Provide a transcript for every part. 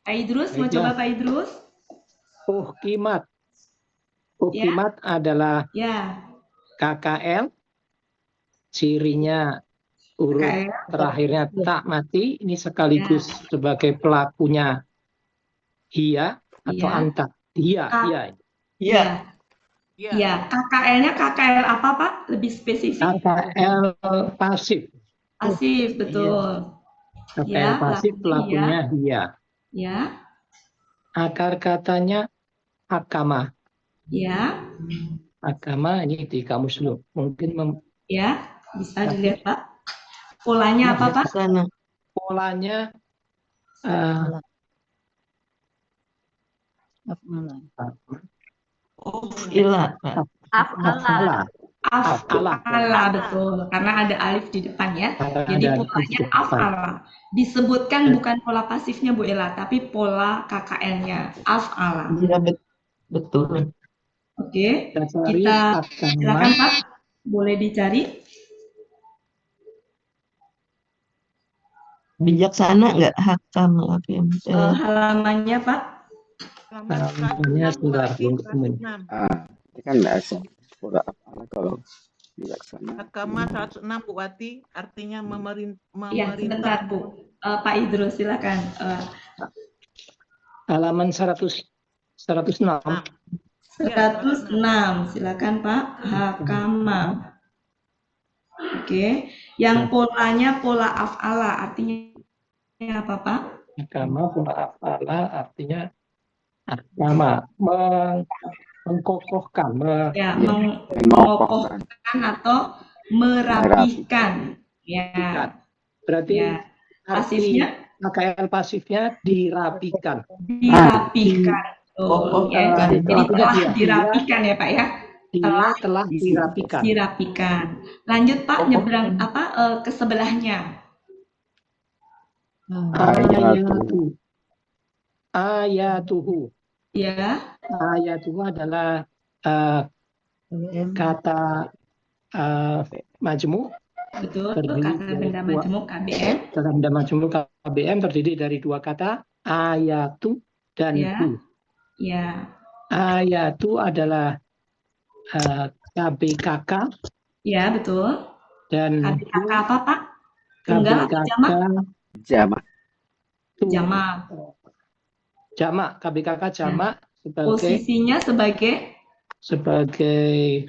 Pak Idrus, mau coba Baiklah. Pak Idrus? Uhkimat. Ya, Uhkimat adalah ya, KKL, cirinya huruf KKL, terakhirnya tak mati, ini ya, sekaligus sebagai pelakunya hia atau ya, anta. Hia, K, hia. ya, Iya. ya. Iya. KKL-nya KKL apa Pak? Lebih spesifik? KKL pasif. Pasif, Iya. betul. KKL Ya, pasif lakunya ya, pelakunya hia. ya, Akar katanya akama. ya, Agama ini di kamus dulu. Mungkin ya. Bisa tapi dilihat Pak. Polanya apa Pak? Sana. polanya Oh, iya, Pak. afala. Afala. Af'ala, betul. Karena ada alif di depan ya. Karena Jadi ada di polanya depan. af'ala. Disebutkan bukan pola pasifnya Bu Ella, tapi pola KKL-nya. Af'ala. Iya, betul. Oke, Kita cari kita agama. silakan Pak. Boleh dicari. Bijaksana nggak hakam hakim? Halamannya Pak. Namanya sebentar belum ketemu. Ini kan asal pola af'ala kalau bijaksana. Hakama 106 Bu Wati, artinya Ya, sebentar memerintah. Bu. Pak Idrus, silakan. Halaman 106. 106, silakan Pak. Hakama. Oke, yang polanya pola af'ala, artinya apa Pak? Agama pola afala artinya agama mengkokohkan, Ya, Ya, mengokohkan atau merapihkan. Ya, berarti ya. arti Pasifnya KKL pasifnya dirapikan. dirapikan. Oh, ya. Jadi telah dirapikan ya Pak ya. Dia telah dirapikan. Dirapikan. Lanjut Pak, nyebrang ke sebelahnya. Ayatuhu. Ya. Ayatuhu adalah kata majmu. Betul, terdiri kata dari benda majmuk KBM. Kata benda majmuk KBM terdiri dari dua kata, ayatu dan hu. Ya. Ayatu adalah KBKK. Ya, betul. Dan KBKK apa Pak? Tunggal atau jamak? Jamak. Jamak. KBKK jamak sebagai posisinya sebagai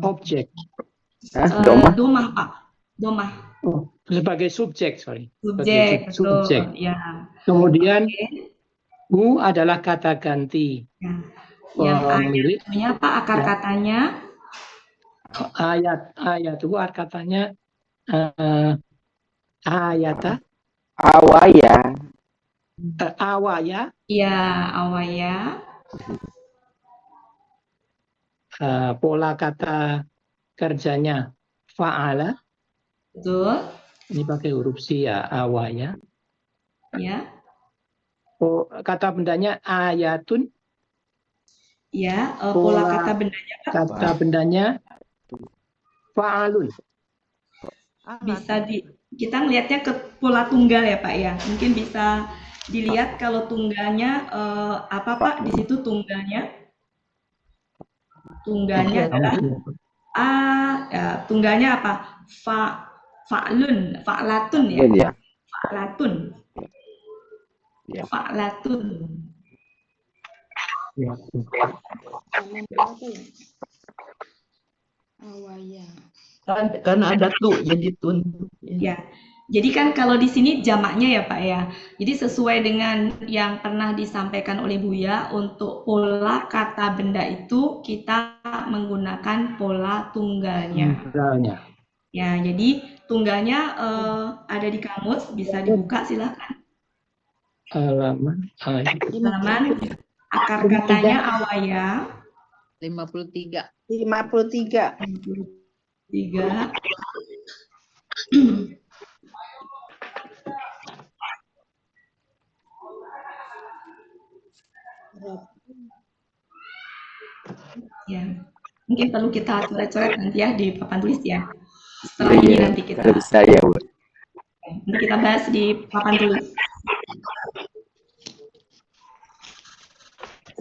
objek. Domah Pak. Domah. Oh, sebagai subjek, sorry. Subjek, betul. Subjek. Ya. Kemudian hu adalah kata ganti. Ya. Yang ayatnya Pak, akar katanya? Ayat itu katanya ayata. Awaya. Awaya. Iya, awaya. Pola kata kerjanya fa'ala. Betul. Ini pakai huruf si ya, awaya. Ya. Kata bendanya ayatun. Ya, pola kata bendanya Pak. Kata bendanya fa'alun. Bisa kita ngelihatnya ke pola tunggal ya Pak ya. Mungkin bisa dilihat kalau tunggalnya apa Pak? Di situ tunggalnya adalah tunggalnya apa? Fa'latun ya. Fa'latun. Ya. Fa'latun. Ya. Awaya. Karena ada tuh jadi tun. Ya. Jadi kan kalau di sini jamaknya ya Pak ya. Jadi sesuai dengan yang pernah disampaikan oleh Buya, untuk pola kata benda itu kita menggunakan pola tunggalnya. Ya, jadi tunggalnya ada di kamus, bisa dibuka silakan. Halaman akar katanya awaya. 53. 53. Ya, mungkin perlu kita coret-coret nanti ya di papan tulis ya. Setelah ini nanti kita bisa ya Bu. Nanti kita bahas di papan tulis.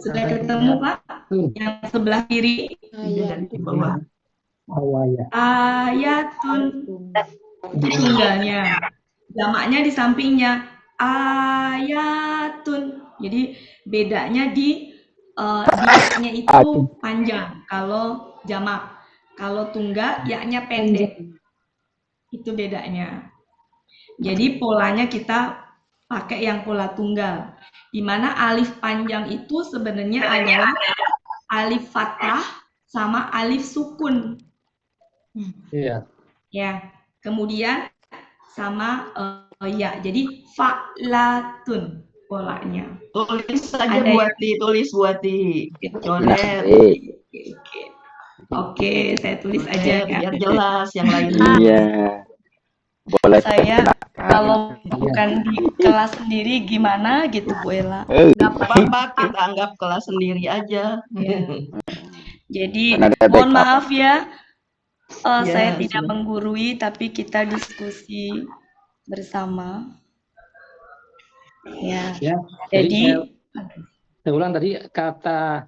Sudah ketemu, Pak? Yang sebelah kiri. Ini dari di bawah. Awaya. Ayatun. Itu tunggalnya. Jamaknya di sampingnya. Ayatun. Jadi bedanya di yaknya itu panjang kalau jamak. Kalau tunggal yaknya pendek. Itu bedanya. Jadi polanya kita pakai yang pola tunggal. Di mana alif panjang itu sebenarnya adalah alif fathah sama alif sukun. Iya. Ya. Kemudian sama ya. Jadi fa'latun polanya. Tulis saja Ada tulis Buati. Coret. Oke, saya tulis aja ya. Biar jelas yang lain. Iya. Boleh. Saya kalau bukan di kelas sendiri gimana gitu Bu Ella. Nggak apa-apa, kita anggap kelas sendiri aja. Ya. Jadi Kan ada mohon backup. maaf ya, Ya, saya tidak sudah. menggurui tapi kita diskusi bersama. Ya. Ya. Jadi Saya ulang tadi kata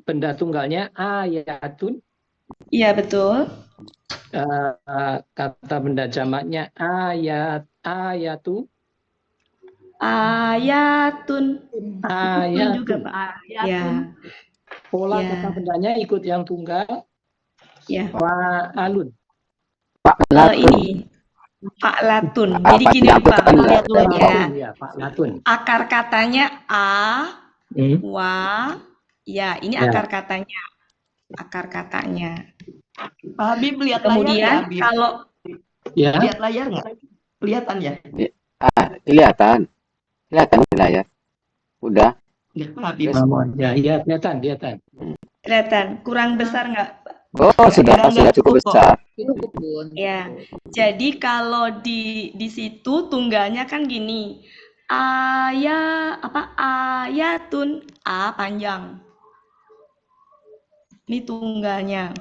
benda tunggalnya ayatun. iya betul. Kata benda jamaknya ayatu. Ayatun. Ayatun juga Pak. Ya. Pola Ya. kata bendanya ikut yang tunggal. Ya. Fa'alun. Ini fa'latun. Jadi gini Pak. Ya, fa'latun. Akar katanya wa, ya ini akar katanya. Akar katanya. Pak Habib lihat Kemudian layar ya, Habib? kalau Lihat layar nggak? Kelihatan ya? Kelihatan di layar. Udah. Lihat Pak Habib. Ya, kelihatan. kelihatan kurang besar nggak? Oh, sudah cukup besar. Ya. Jadi kalau di situ tunggalnya kan gini. Ayatun, a panjang. Ini tunggalnya.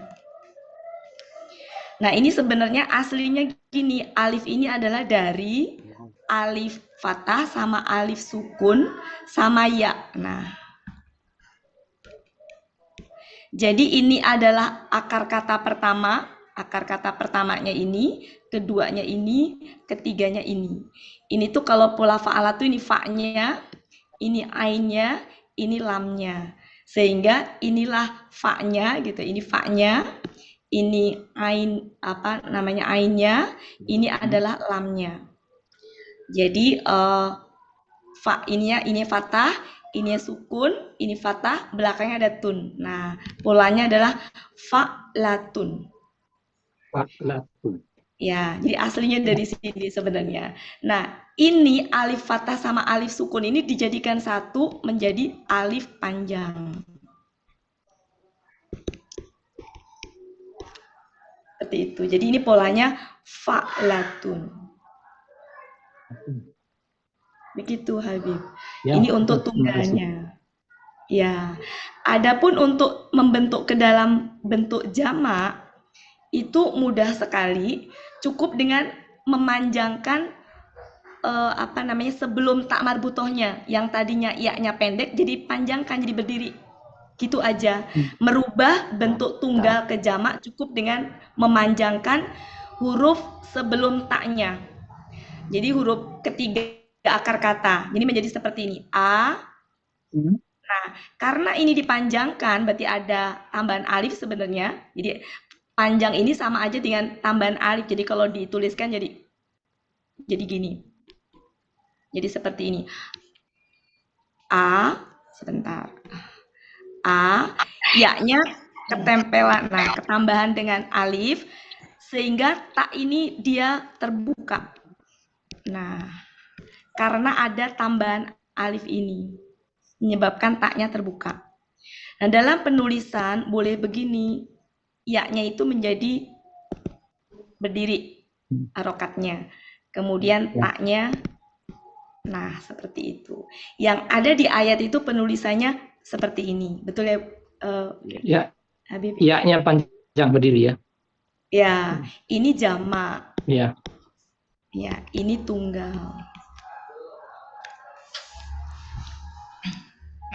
Nah, ini sebenarnya aslinya gini, alif ini adalah dari alif fathah sama alif sukun sama ya. Nah, jadi ini adalah akar kata pertama, akar kata pertamanya ini, keduanya ini, ketiganya ini. Ini tuh kalau pola fa'alat tuh ini fa-nya, ini ainnya, ini lamnya. Sehingga inilah fa-nya gitu, ini fa-nya, ini ain ainnya, ini adalah lamnya. Jadi fa ini fathah, ini sukun, ini fathah, belakangnya ada tun. Nah, polanya adalah fa'latun. Fa'latun. Ya, jadi aslinya dari sini sebenarnya. Nah, ini alif fathah sama alif sukun ini dijadikan satu menjadi alif panjang. Seperti itu. Jadi ini polanya fa'latun. Begitu Habib. Ya, ini untuk tunggalnya. Ya. Adapun untuk membentuk ke dalam bentuk jamak itu mudah sekali. Cukup dengan memanjangkan sebelum tak marbutohnya yang tadinya ya-nya pendek jadi panjangkan jadi berdiri. Gitu aja. Merubah bentuk tunggal ke jamak cukup dengan memanjangkan huruf sebelum taknya. Jadi huruf ketiga akar kata. Jadi menjadi seperti ini. A. Nah, karena ini dipanjangkan berarti ada tambahan alif sebenarnya. Jadi panjang ini sama aja dengan tambahan alif. Jadi kalau dituliskan jadi gini. Jadi seperti ini. A, sebentar. A, ya-nya ketempelan. Nah, ketambahan dengan alif sehingga tak ini dia terbuka. Nah, karena ada tambahan alif ini menyebabkan taknya terbuka. Nah, dalam penulisan boleh begini, ya-nya itu menjadi berdiri harokatnya. Kemudian taknya, nah seperti itu. Yang ada di ayat itu penulisannya seperti ini. Betul ya? Ya. Habib? Ya-nya panjang berdiri ya. Ya, ini jamak. Ya. Ya, ini tunggal.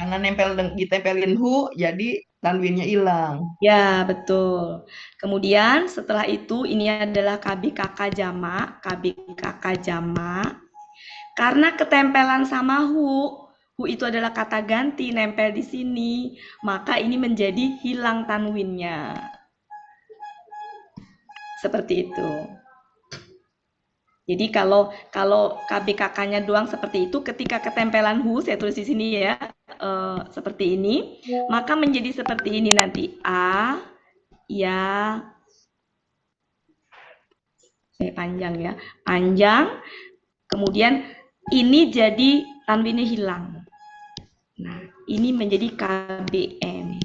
Karena ditempelin hu, jadi tanwinnya hilang. Ya, betul. Kemudian setelah itu ini adalah KBKK jamak, KBKK jamak. Karena ketempelan sama hu itu adalah kata ganti nempel di sini, maka ini menjadi hilang tanwinnya. Seperti itu. Jadi kalau KBKK-nya doang seperti itu, ketika ketempelan hu, saya tulis di sini ya, seperti ini, maka menjadi seperti ini nanti. A, ya, panjang ya, panjang, kemudian ini jadi tanwinnya hilang. Nah, ini menjadi KBM.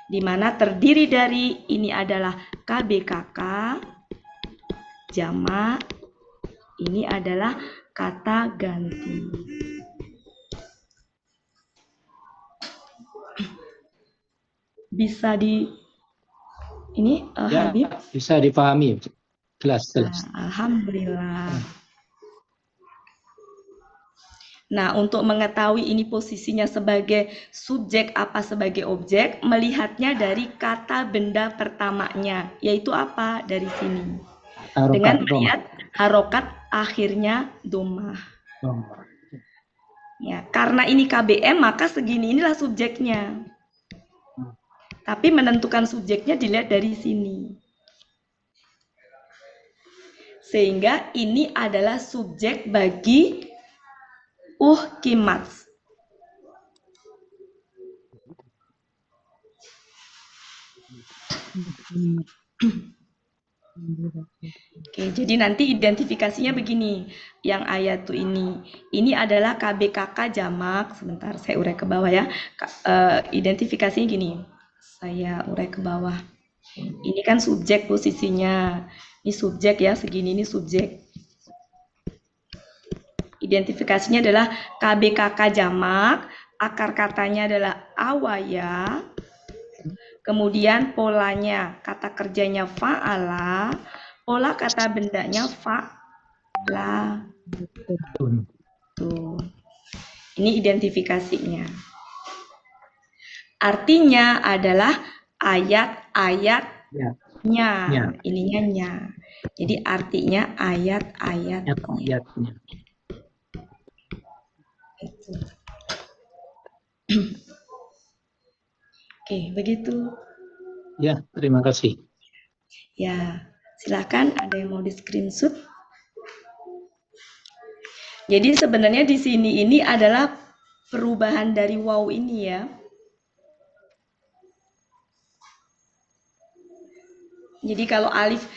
Di mana terdiri dari ini adalah KBKK, jamak, ini adalah kata ganti. Bisa ini Ya, Habib? bisa dipahami. Jelas. Alhamdulillah. Nah, untuk mengetahui ini posisinya sebagai subjek apa sebagai objek, melihatnya dari kata benda pertamanya, yaitu apa? Dari sini. Dengan melihat harokat akhirnya domah. Ya, karena ini KBM, maka segini inilah subjeknya. Tapi menentukan subjeknya dilihat dari sini. Sehingga ini adalah subjek bagi kimat. Oke, jadi nanti identifikasinya begini. Yang ayat tuh ini adalah KBKK jamak. Sebentar, saya urai ke bawah ya. Identifikasinya gini. Saya urai ke bawah. Ini kan subjek posisinya. Ini subjek ya, segini ini subjek. Identifikasinya adalah KBKK jamak, akar katanya adalah awaya, kemudian polanya, kata kerjanya fa'ala, pola kata bendanya fa'la. Tuh. Ini identifikasinya. Artinya adalah ayat-ayatnya. Ya. Ininya nya. Jadi artinya ayat-ayatnya. Oke, begitu. Ya, terima kasih. Ya, silakan ada yang mau di screenshot. Jadi sebenarnya di sini ini adalah perubahan dari waw ini ya. Jadi kalau alif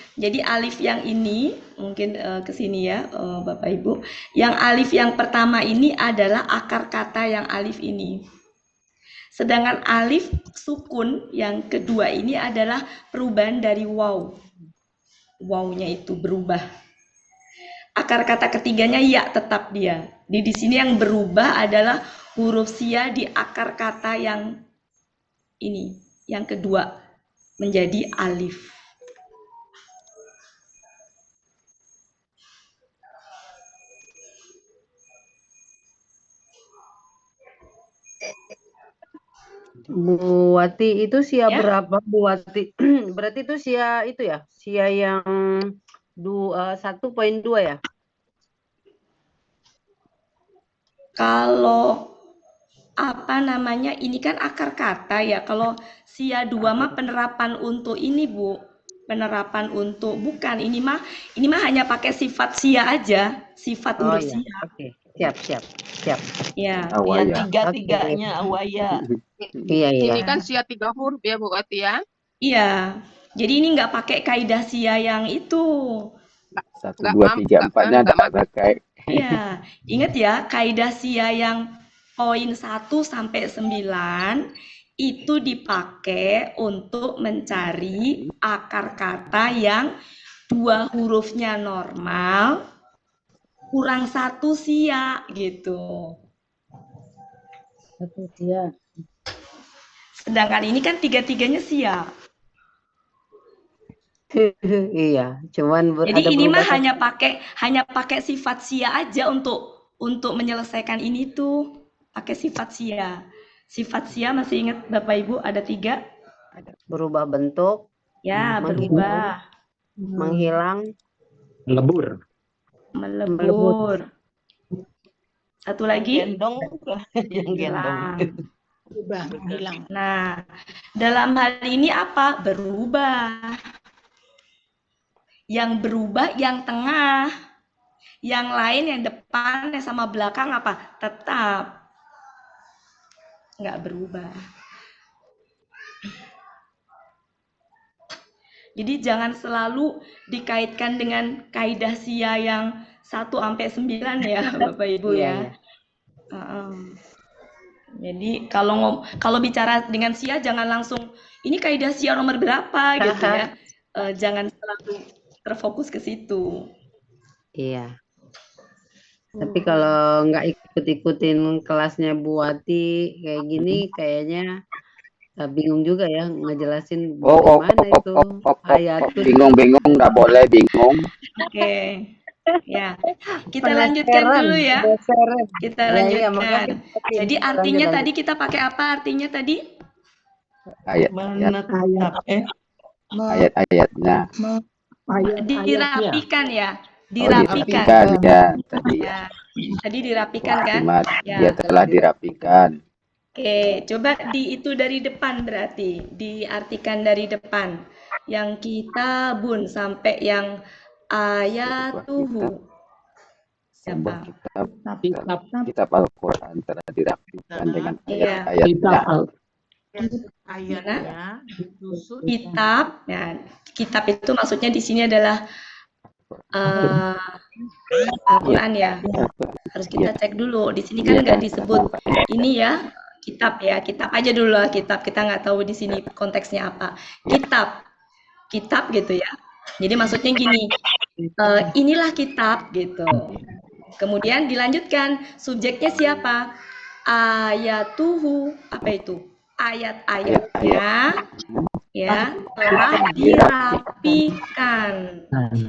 yang ini mungkin ke sini ya Bapak Ibu. Yang alif yang pertama ini adalah akar kata yang alif ini. Sedangkan alif sukun yang kedua ini adalah perubahan dari waw. Wawnya itu berubah. Akar kata ketiganya ya tetap dia. Di sini yang berubah adalah huruf sia di akar kata yang ini, yang kedua menjadi alif. Bu Wati, itu sia Ya. berapa Bu Wati? Berarti itu sia itu ya? Sia yang 1.2 ya? Kalau apa namanya, ini kan akar kata ya. Kalau sia 2 mah penerapan untuk ini Bu. Penerapan untuk bukan ini mah hanya pakai sifat sia aja, sifat huruf iya. sia. Oke, siap. Ya. Ya, tiga-tiganya awaya. Iya. Ini kan sia 3 huruf ya Bu Wati ya? Iya. Jadi ini nggak pakai kaidah sia yang itu. 1, 2, 3, 4-nya nggak pakai. Iya. Ingat ya, kaidah sia yang poin 1 sampai 9 itu dipakai untuk mencari akar kata yang 2 hurufnya normal kurang 1 sia gitu. 1 sia. Sedangkan ini kan 3-3-nya sia. Iya, cuman Jadi ada ini mah berubah hanya pakai sifat sia aja untuk menyelesaikan ini tuh. pakai sifat sia. Sifat sia masih ingat Bapak Ibu ada 3? Berubah bentuk, Ya, Menghilang. berubah, menghilang, Melebur. melebur. Satu lagi? Gendong, yang gendong. Hilang. hilang. Nah, dalam hal ini apa? Berubah. Yang berubah yang tengah. Yang lain yang depan sama belakang apa? Tetap. Nggak berubah. Jadi jangan selalu dikaitkan dengan kaidah sia yang 1 sampai 9 ya, Bapak Ibu Iya, ya. iya. Jadi kalau bicara dengan sia jangan langsung ini kaidah sia nomor berapa gitu ya. Jangan selalu terfokus ke situ. Iya. Tapi kalau nggak ikut-ikutin kelasnya Bu Wati kayak gini, kayaknya bingung juga ya ngejelasin bagaimana itu ayatun. Bingung-bingung, nggak boleh bingung. Oke. Ya. Kita lanjutkan dulu ya. Kita lanjutkan. Jadi artinya Lanjut. tadi kita pakai apa artinya tadi? Ayat-ayatnya. Dirapikan ya. Dirapikan ya tadi. Ya. Tadi dirapikan kan? Kalimat Ya. dia telah dirapikan. Oke, coba itu dari depan berarti diartikan dari depan. Yang kitabun sampai yang ayatuhu. Sebuah Siapa? kitab Al-Quran telah dirapikan dengan Iya. ayat-ayatnya. Ayatnya disusun. Kitab, ya, kitab itu maksudnya di sini adalah Al-Quran ya. Harus kita cek dulu. Di sini kan nggak disebut ini ya kitab ya. Kitab aja dulu lah kitab. Kita nggak tahu di sini konteksnya apa. Kitab gitu ya. Jadi maksudnya gini. Inilah kitab gitu. Kemudian dilanjutkan subjeknya siapa? Ayatuhu. Apa itu? Ayat-ayatnya ya telah dirapikan.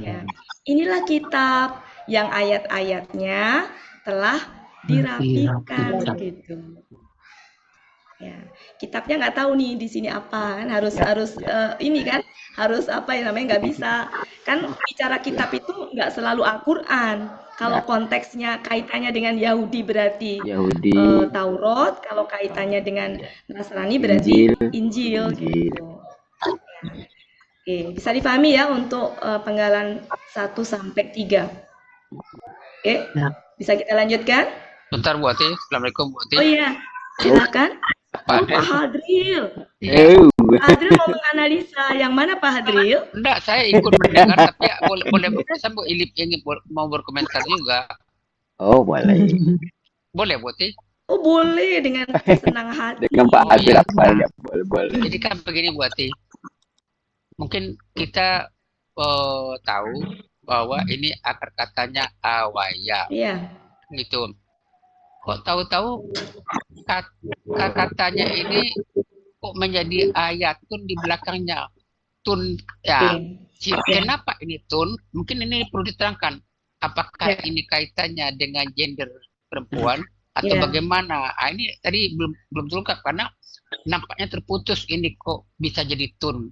Ya. Inilah kitab yang ayat-ayatnya telah dirapikan gitu. Ya, kitabnya nggak tahu nih di sini apa kan harus ini kan harus apa ya namanya nggak bisa kan bicara kitab itu nggak selalu Al-Quran. Kalau konteksnya kaitannya dengan Yahudi berarti Taurat, kalau kaitannya dengan Nasrani berarti Injil. Gitu. Oke, bisa dipahami ya untuk penggalan 1 sampai 3. Oke, bisa kita lanjutkan? Bentar Bu Ati, Assalamualaikum Bu Ati. Oh iya, silakan. Pak Hadril. Pak Hadril mau menganalisa yang mana Pak Hadril? Enggak, saya ikut mendengar tapi ya, boleh saya ingin mau berkomentar juga. Oh boleh. Boleh Bu Ati? Oh boleh dengan senang hati. Dengan Pak Adil apa ya boleh. Jadi kan begini Bu Ati. Mungkin kita tahu bahwa ini akar katanya awaya. Iya. Gitu. Kok tahu-tahu katanya ini kok menjadi ayatun di belakangnya tun ya. Kenapa ini tun? Mungkin ini perlu diterangkan. Apakah ini kaitannya dengan gender perempuan atau bagaimana? Ini tadi belum terungkap karena nampaknya terputus ini kok bisa jadi tun.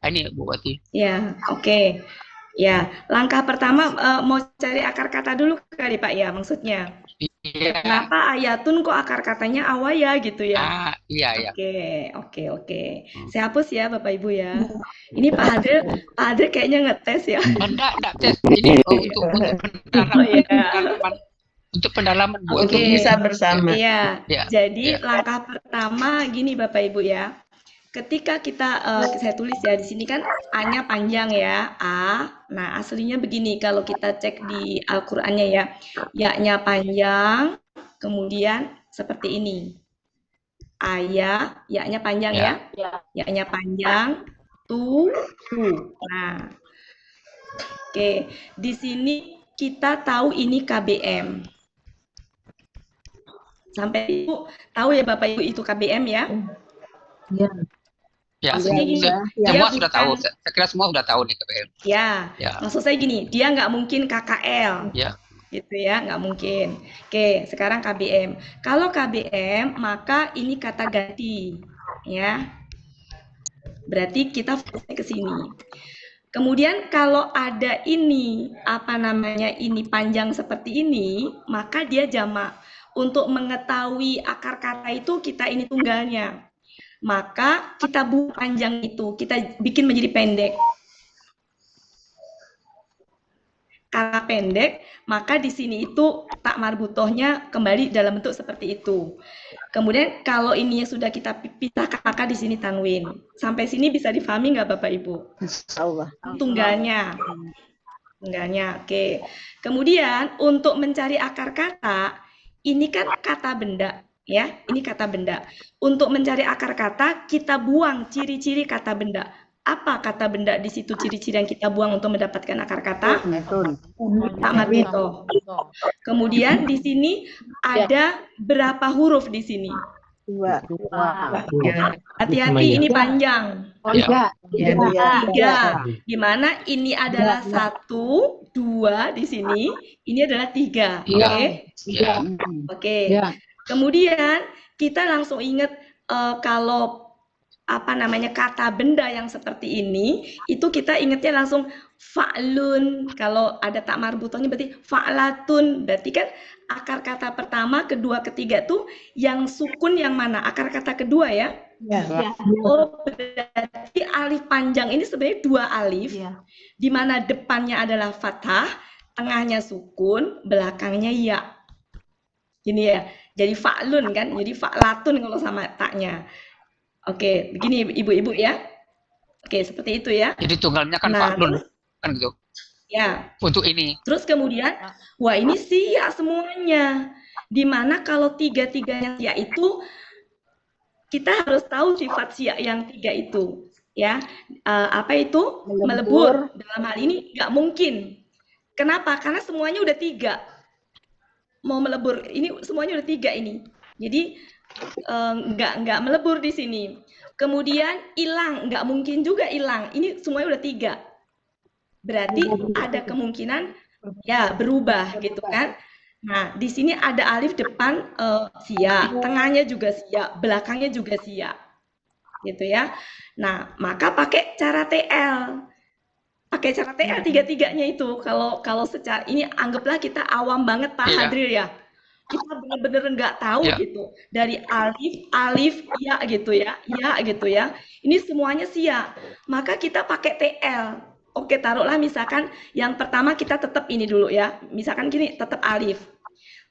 Ini Bu Wati. Ya, oke. Ya, langkah pertama mau cari akar kata dulu kali Pak ya maksudnya. Iya. Kenapa ayatun kok akar katanya awaya gitu ya? Iya. Oke. Saya hapus ya Bapak Ibu ya. Ini Pak Hadril kayaknya ngetes ya. Enggak tes. Ini untuk pendalaman. Untuk pendalaman Bu. Untuk bisa bersama. Iya. Jadi langkah pertama gini Bapak Ibu ya. Ketika kita saya tulis ya di sini kan A-nya panjang ya, A. Nah, aslinya begini kalau kita cek di Al-Qur'annya ya. Ya-nya panjang, kemudian seperti ini. Ayat, ya-nya panjang ya. Ya-nya panjang, hu. Nah. Oke, di sini kita tahu ini KBM. Sampai Ibu tahu ya Bapak Ibu itu KBM ya? Iya. Ya, maksudnya gini, semua sudah tahu. Saya kira semua sudah tahu nih KBM. Ya, maksud saya gini, dia nggak mungkin KKL. Ya. gitu ya, nggak mungkin. Oke, sekarang KBM. Kalau KBM, maka ini kata ganti, ya. Berarti kita fokusnya ke sini. Kemudian kalau ada ini, apa namanya, ini panjang seperti ini, maka dia jamak. Untuk mengetahui akar kata itu, kita ini tunggalnya. Maka kita buang panjang itu, kita bikin menjadi pendek. Karena pendek, maka di sini itu tak marbutohnya kembali dalam bentuk seperti itu. Kemudian kalau ini sudah kita pisahkan, maka di sini tanwin. Sampai sini bisa difahami nggak Bapak Ibu? Allah. Tunggalnya. Tunggalnya, oke. Kemudian untuk mencari akar kata, ini kan kata benda, ya. Ini kata benda. Untuk mencari akar kata, kita buang ciri-ciri kata benda. Apa kata benda di situ, ciri-ciri yang kita buang untuk mendapatkan akar kata? Tak marbutoh. Kemudian di sini ada berapa huruf di sini? Dua. Hati-hati, ini panjang. Ya. Tiga. Di mana ini adalah 1, 2 di sini. Ini adalah 3. Ya. Oke. Ya. Oke. Ya. Kemudian kita langsung ingat kalau apa namanya kata benda yang seperti ini, itu kita ingatnya langsung fa'lun. Kalau ada tak marbutohnya berarti fa'latun. Berarti kan akar kata pertama, kedua, ketiga tuh yang sukun yang mana? Akar kata kedua ya? Ya. Oh, berarti alif panjang ini sebenarnya 2 alif, di mana depannya adalah fathah, tengahnya sukun, belakangnya ya. Gini ya, jadi fa'lun kan, jadi fa'latun kalau sama taknya. Oke, begini ibu-ibu ya. Oke, seperti itu ya. Jadi tunggalnya kan Nah, fa'lun, terus, kan gitu. ya. Untuk ini. Terus kemudian, wah ini siya semuanya. Dimana kalau tiga-tiganya siya itu, kita harus tahu sifat siya yang 3 itu. Ya, apa itu? Melebur. Dalam hal ini nggak mungkin. Kenapa? Karena semuanya udah 3. Mau melebur, ini semuanya udah 3 ini. Jadi, nggak melebur di sini. Kemudian hilang, nggak mungkin juga hilang. Ini semuanya udah 3. Berarti ada kemungkinan ya berubah gitu kan. Nah, di sini ada alif depan sia, tengahnya juga sia, belakangnya juga sia. Gitu ya. Nah, maka pakai cara TL. Pakai cara TL tiga-tiganya itu. Kalau secara ini anggaplah kita awam banget Pak Hadril ya. Kita bener-bener nggak tahu gitu. Dari alif, ya gitu ya, Ini semuanya sia. Maka kita pakai TL. Oke, taruhlah misalkan yang pertama kita tetap ini dulu ya. Misalkan gini, tetap alif.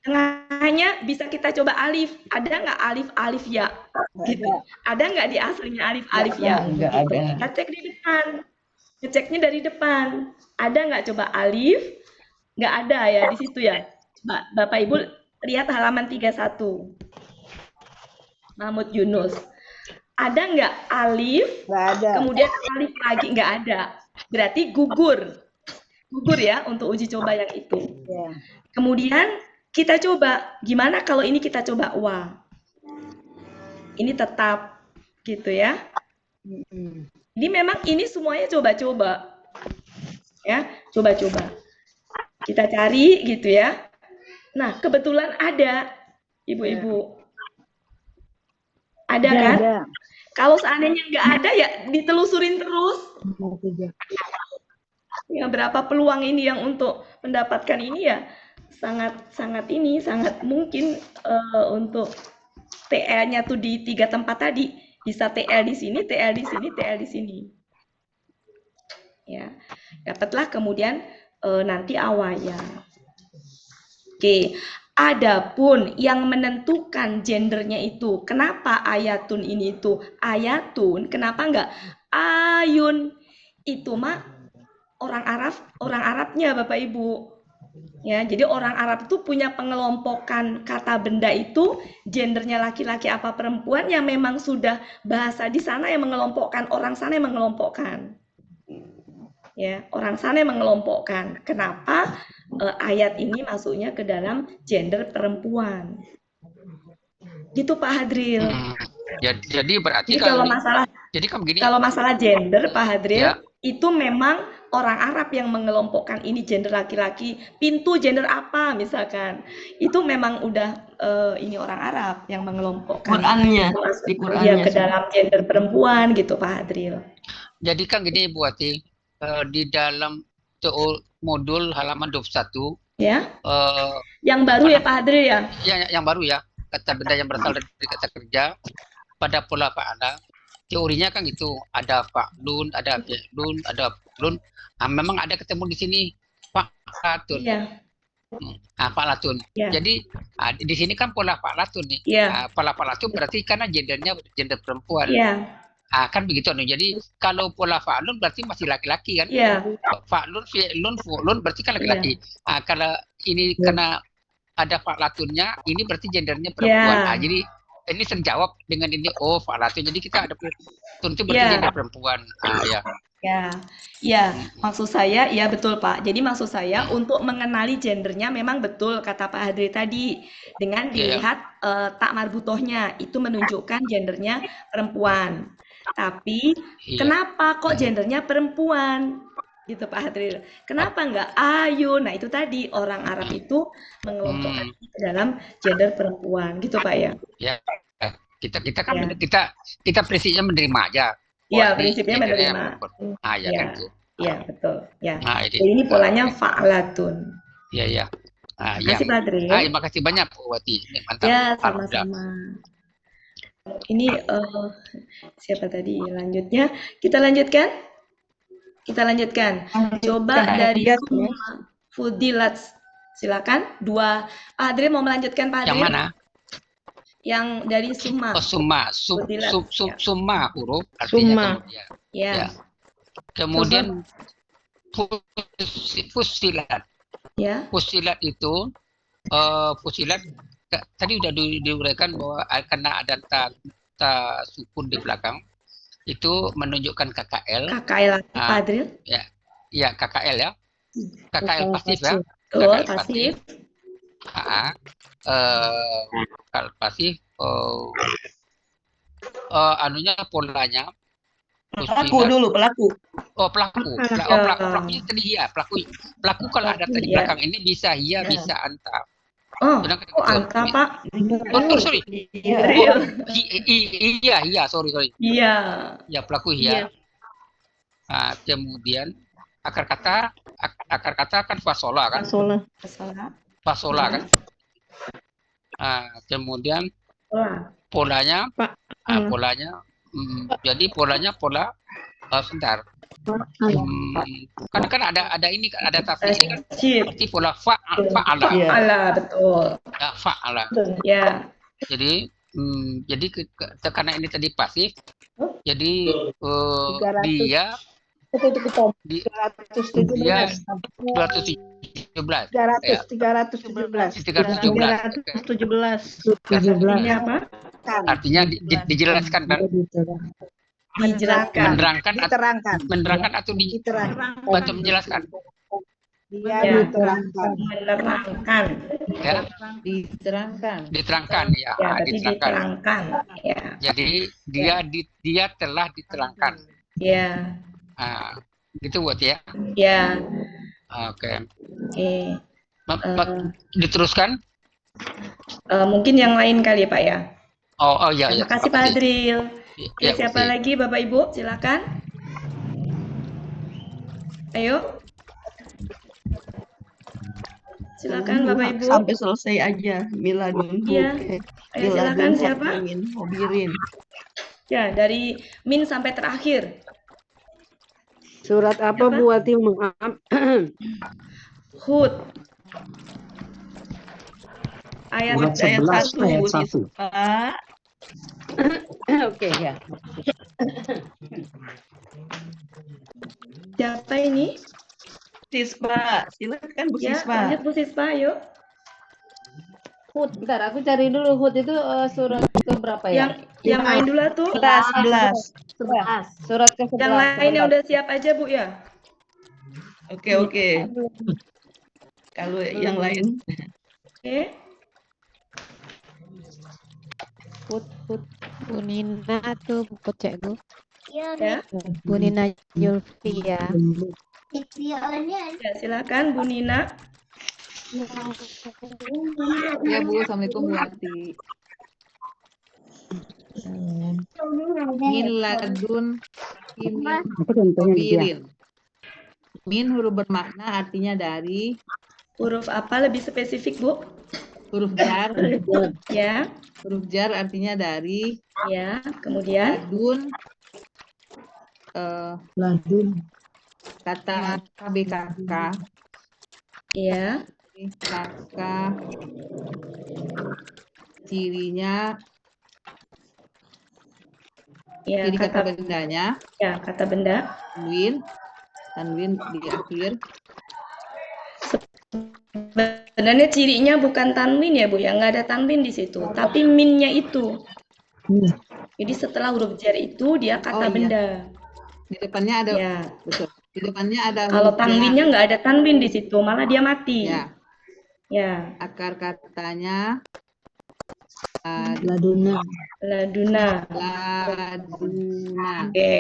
Tengahnya bisa kita coba alif. Ada nggak alif ya? Gitu. Ada nggak di aslinya alif ya? Nggak Gitu. ada. Kita cek di depan. Ngeceknya dari depan. Ada nggak coba alif? Nggak ada ya di situ ya. Coba Bapak Ibu lihat halaman 31. Mahmud Yunus. Ada nggak alif? Nggak ada. Kemudian alif lagi nggak ada. Berarti gugur. Gugur ya untuk uji coba yang itu. Ya. Kemudian kita coba. Gimana kalau ini kita coba wa? Ini tetap gitu ya. Ini memang ini semuanya coba-coba. Ya, coba-coba. Kita cari gitu ya. Nah, kebetulan ada, ibu-ibu. Ada kan? Ada. Kalau seandainya nggak ada, ya ditelusurin terus. Ya, berapa peluang ini yang untuk mendapatkan ini ya sangat mungkin untuk TL-nya tuh di 3 tempat tadi. Bisa TL di sini, TL di sini, TL di sini. Ya, dapatlah kemudian nanti awalnya. Oke, adapun yang menentukan gendernya itu, kenapa ayatun ini itu ayatun, kenapa enggak ayun? Itu mah orang Arabnya Bapak Ibu. Ya, jadi orang Arab itu punya pengelompokan kata benda itu gendernya laki-laki apa perempuan yang memang sudah bahasa di sana yang mengelompokkan, orang sana yang mengelompokkan. Ya, orang sana yang mengelompokkan. Kenapa ayat ini masuknya ke dalam gender perempuan? Gitu Pak Hadril. Jadi berarti Jadi kalau masalah jadi kan begini. kalau masalah gender Pak Hadril, Ya. itu memang orang Arab yang mengelompokkan ini gender laki-laki, pintu gender apa misalkan. Itu memang udah ini orang Arab yang mengelompokkan. Qurannya, Masuk di ya Qurannya ke sudah. dalam gender perempuan gitu Pak Hadril. Jadi kan gini Bu Ati, di dalam modul halaman 21, Ya, eh, yang baru ya Pak Hadril ya. yang baru ya, kata benda yang berasal dari kata kerja pada pola fa'ala. Teorinya kan gitu, ada fa'lun, ada fi'lun, ada fi'lun. Memang ada ketemu di sini fa'latun. Iya, Fa'latun. iya, Jadi di sini kan pola fa'latun nih. iya, Pola fa'latun berarti karena gendernya gender perempuan. iya, Kan begitu anu. Jadi kalau pola fa'lun berarti masih laki-laki kan? iya, Fa'lun, fi'lun, fu'lun berarti kan iya, laki-laki. Kalau ini karena ada fa'latunnya, ini berarti gendernya iya, perempuan. Jadi ini terjawab dengan ini, oh fa'latun. Jadi kita ada tun itu berarti iya. gender perempuan. Ya. Ya, ya, maksud saya, ya betul Pak. Jadi maksud saya untuk mengenali gendernya memang betul kata Pak Hadri tadi. Dengan Iya, ya. dilihat tak marbutohnya, itu menunjukkan gendernya perempuan. Tapi Iya. kenapa kok gendernya perempuan? Gitu Pak Hadri. Kenapa nggak ayo? Nah itu tadi orang Arab itu mengelompokkan ke dalam gender perempuan, gitu Pak ya. Ya. Kita kan Ya. kita prinsipnya menerima aja. Iya, Ini prinsipnya gendernya menerima. perempuan. Ya Iya, kan itu. iya betul. Ya. Jadi, Jadi ini polanya fa'latun. Iya, ya. Makasih Pak Adril. Terima kasih banyak Bu Wati. Ini mantap. Ya, Alhamdulillah. sama-sama. Ini siapa tadi selanjutnya? Kita lanjutkan? Kita lanjutkan. Coba dari Fudilat. Silakan. Pak Adril mau melanjutkan Pak Adril? Yang mana? Yang dari Summa. Oh, summa. Fudilat, ya. Summa huruf artinya kemudian. Ya. Ya. Kemudian fusilat. Ya. Fusilat itu fusilat tadi udah diuraikan bahwa karena ada ta sukun di belakang itu menunjukkan KKL. KKL Pak Adril? Ya, KKL ya. KKL pasif ya. Betul, pasif. Kalau pasif anunya polanya Pelaku dulu, pelaku. Pelakunya tadi ya. Pelaku kalau ada tadi Iya. belakang ini bisa iya, bisa anta. Oh, Sedangkan anta Pak. sorry. Iya. Iya, sorry. Iya. Ya, pelaku iya. Kemudian akar kata kan fasola kan? Fasola kan? Kemudian polanya jadi polanya pola sebentar. Kan ada ini kan ada tafsir ini kan berarti pola fa'ala. Iya. Fa'ala, betul. Ya, fa'ala. Ya. Jadi karena ini tadi pasif, jadi dia 217 ya. 317. Ini apa? Artinya dijelaskan kan? Menjelaskan. Menerangkan atau atau menjelaskan. Ya. Menerangkan. Ya. Diterangkan ya. Ya, berarti diterangkan. Ya. Jadi dia telah diterangkan. Ya. Gitu buat ya. Ya. Oke. Oke. Diteruskan? Mungkin yang lain kali ya Pak ya. Oh ya. Terima kasih Pak Adril. Ya, siapa lagi Bapak Ibu? Silakan. Ayo. Silakan Bapak Ibu. Sampai selesai aja. Miladun. Iya. Ayo silakan siapa? Hobirin. Ya, dari min sampai terakhir. Surat apa Bu Wati? Maaf. Surat Hud. Ayat 11 ayat 1. Oke ya. Siapa ini? Siswa, silakan Bu Ya, Siswa. lanjut Bu Siswa, yuk. Hud, bentar aku cari dulu Hud itu surat ke berapa ya? Yang lain dulu tuh. 11. Surat ke 11. Yang lainnya udah siap aja Bu ya. Oke. Kalau yang lain. Oke. Hud. Bu Nina tuh buku cek Bu. Ya, Bu Nina Julfia. ya silakan Bu Nina. Ya Bu, Assalamualaikum Bu Ati. Min ladun imin Apa contohnya nih dia? kobirin. Min huruf bermakna artinya dari, Huruf apa lebih spesifik, Bu? huruf jar. Ya, Huruf jar artinya dari, ya. Kemudian, ladun kata KBKK, ya, maka cirinya, ya ciri kata kata, bendanya ya kata benda. tanwin di akhir. Sebenarnya cirinya bukan tanwin ya Bu, ya nggak ada tanwin di situ, tapi minnya itu. Jadi setelah huruf jar itu dia kata Oh, iya. benda. Di depannya ada, Ya, betul. Di depannya ada kalau huruf tanwinnya jar. nggak ada tanwin di situ, malah dia mati. Ya, Ya, akar katanya laduna. laduna. Oke.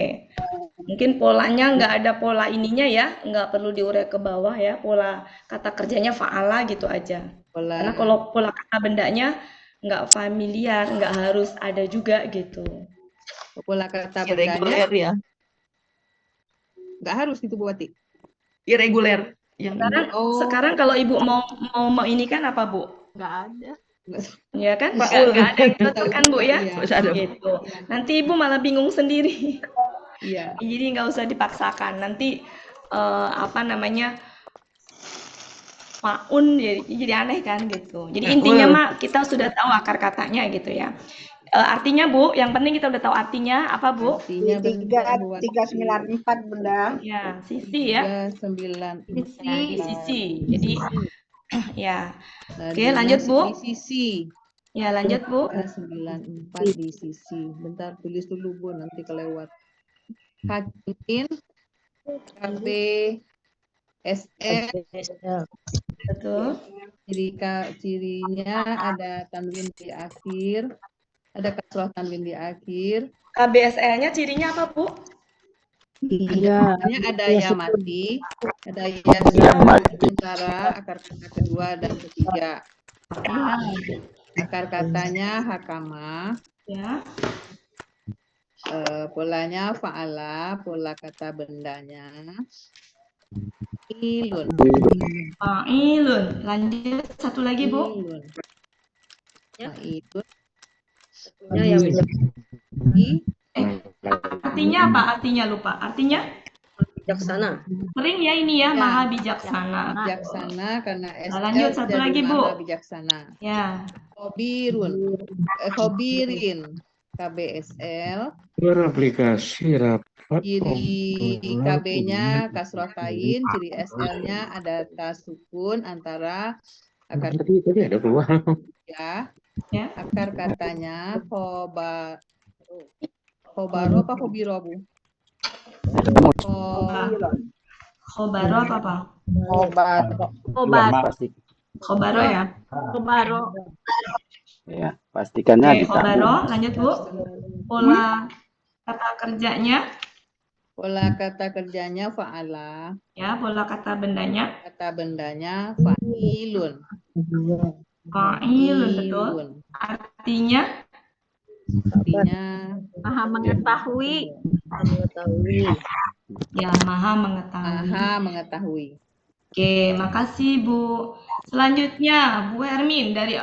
Mungkin polanya nggak ada pola ininya ya, nggak perlu diurek ke bawah ya, pola kata kerjanya fa'ala gitu aja. Karena kalau pola kata bendanya nggak familiar, nggak harus ada juga gitu. Pola kata bendanya Irreguler ya. nggak harus itu Bu Wati. Irreguler. Yang Sekarang kalau Ibu mau ini kan apa Bu? Nggak ada. Ya kan? Faul. Nggak ada yang cocok kan Bu ya? Iya. Gitu. Nanti Ibu malah bingung sendiri. Iya. Jadi nggak usah dipaksakan. Nanti apa namanya maun jadi aneh kan gitu. Jadi intinya mah kita sudah tahu akar katanya gitu ya. Artinya Bu, yang penting kita udah tahu artinya apa Bu? Artinya bentar, Bu Wati. 394 Bunda. Ya, sisi ya. 394. Sisi. Jadi ya. Nah, Oke, lanjut Bu. Di sisi. Ya, lanjut Bu. 94 di sisi. Bentar, tulis dulu Bu, nanti kelewat. Hakimin KB SL. Betul. Cirinya ada tanwin di akhir, ada kasrah tanwin di akhir. KBSL-nya cirinya apa Bu? Ada ya mati, ada ya mati antara akar kata kedua dan ketiga. Akar katanya hakama. Ya. Polanya fa'ala, pola kata bendanya ilun. Ilun. Lanjut satu lagi Bu. Ilun. Ilun. Artinya apa? Artinya lupa. Artinya? Bijaksana. Sering ya ini ya, maha bijaksana. Bijaksana karena Nah, lanjut satu jadi lagi Bu. maha bijaksana. Ya. Khobirin. KBSL. Beraplikasi rapat. Ciri KB-nya kasrotain, ciri SL-nya ada tasukun antara akar Tadi ada peluang. ya. Ya. Akar katanya khobaro apa khobiro Bu? Khobaro apa? Khobaro ya. Khobaro. Ya, pastikannya Oke, khobaro. Lanjut Bu. Pola kata kerjanya. Pola kata kerjanya fa'ala. Ya, pola kata bendanya. Kata bendanya fa'ilun. Fa'ilun, betul. Artinya? Maha mengetahui. Ya, maha mengetahui. Maha mengetahui. Oke, makasih Bu. Selanjutnya Bu Hermin dari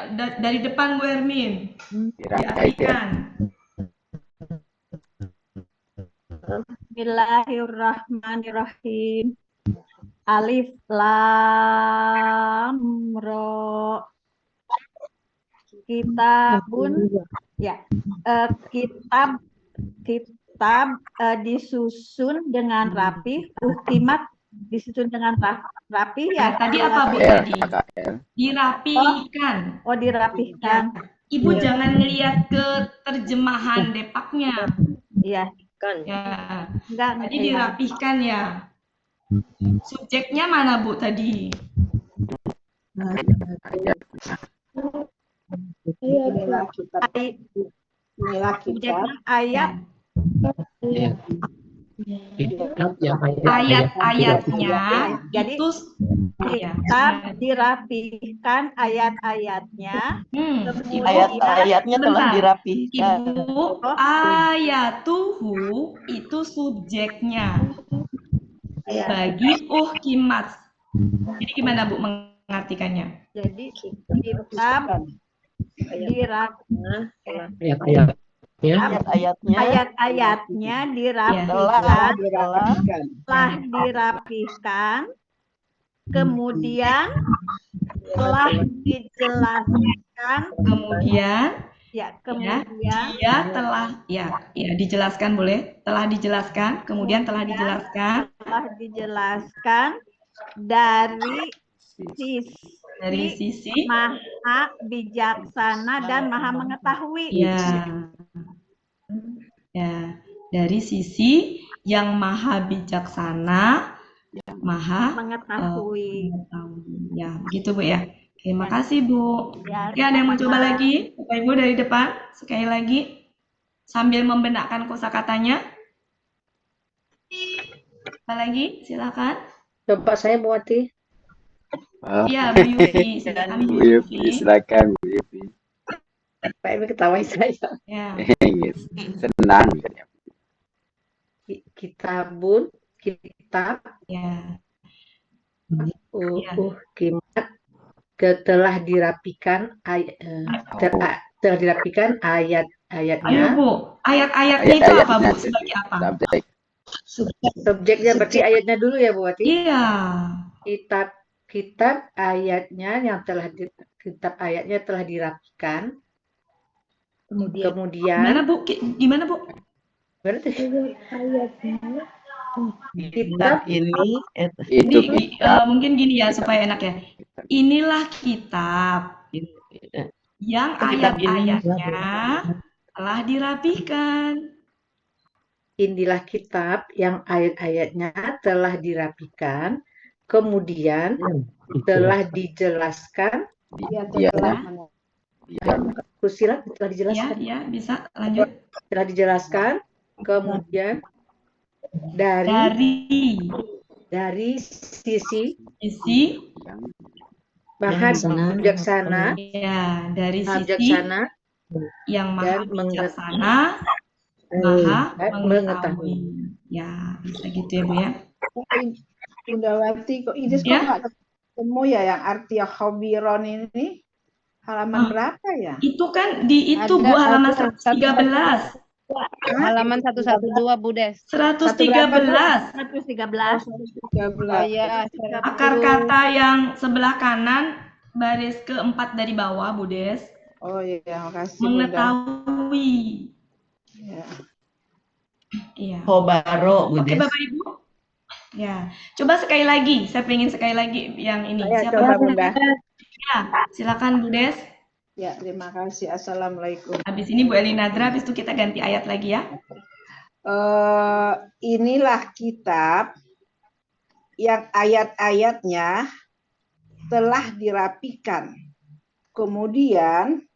depan Bu Hermin. Diartikan. Bismillahirrahmanirrahim. Alif lam ro. Kitabun ya. Kitab disusun dengan rapi, uhkimat disusun dengan rapi ya. Tadi apa Bu tadi? Dirapikan. Oh, dirapihkan. Ibu jangan ngelihat ke terjemahan depaknya. Iya. Ya. Enggak, Tadi dirapihkan ya. Subjeknya mana Bu tadi? Subjeknya ayat. Kitab yang ayat-ayatnya Jadi itu ya, kitab dirapihkan ayat-ayatnya, kemudian Ayat-ayatnya telah sebentar. dirapihkan. Ibu, ayatuhu itu subjeknya bagi uhkimat. Jadi gimana Bu mengartikannya? jadi kitab dirapihkan ayat-ayatnya ayat-ayatnya Telah dirapihkan, dirapihkan. telah dirapihkan, kemudian telah dijelaskan, Kemudian kemudian dia telah dijelaskan boleh, telah dijelaskan, kemudian telah dijelaskan dari sisi maha bijaksana dan maha mengetahui. Ya, dari sisi yang maha bijaksana, maha mengetahui. Ya, begitu Bu ya. Terima kasih Bu. Ya, Oke, ada yang mau coba lagi? Bapak Ibu dari depan, sekali lagi sambil membenakkan kosakatanya. Apa lagi? Silakan. Coba saya Bu Wati. Iya, Bu Yufi, silakan Bu Bu Yufi, Yufi. silakan Bu Yufi. Pak Emi ketawain saya. Ya. Yes. Senang. Kitabun, kitab, Ya. kimat, telah dirapikan telah dirapikan Ayo ayat-ayatnya. Bu, ayat-ayatnya itu apa Bu? Sebagai apa? Subjeknya berarti ayatnya dulu ya Bu Wati? Iya. Kitab ayatnya yang kitab ayatnya telah dirapikan. Kemudian Gimana Bu? Gimana Bu? berarti Kitab ini mungkin gini ya supaya enak ya. Inilah kitab yang ayat-ayatnya telah dirapihkan. Inilah kitab yang ayat-ayatnya telah dirapikan, kemudian telah dijelaskan. Kusilat telah dijelaskan. Ya, bisa lanjut. Telah dijelaskan, kemudian dari sisi maha bijaksana. Ya, dari sisi bijaksana yang maha bijaksana, maha mengetahui. Ya, bisa gitu ya Bu ya. Bunda Wati, kok Idris kok nggak ketemu ya yang arti khobiron ini? Halaman berapa ya? Itu kan Bu halaman 113. Halaman 112 Bu Des. 113. 113. Oh iya, Akar kata yang sebelah kanan baris keempat dari bawah Bu Des. Oh iya, makasih mengetahui. Iya. Khobaro Bu Oke Des. Bapak Ibu. Ya, coba sekali lagi. Saya pengen sekali lagi yang ini. Siapa coba Bunda. Ya, silakan Bu Des. Ya, terima kasih. Assalamualaikum. Habis ini Bu Elinadra, habis itu kita ganti ayat lagi ya. Inilah kitab yang ayat-ayatnya telah dirapikan. Kemudian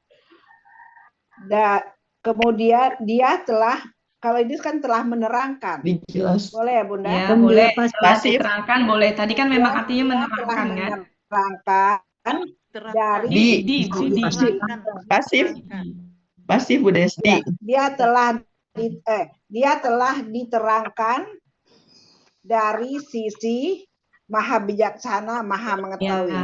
dia telah, kalau ini kan telah menerangkan. Dijelas. Boleh ya Bunda? Ya, boleh. Diterangkan boleh. Tadi kan memang artinya menerangkan kan? Menerangkan dari pasif Bu Des. Dia telah diterangkan dari sisi maha bijaksana, maha mengetahui.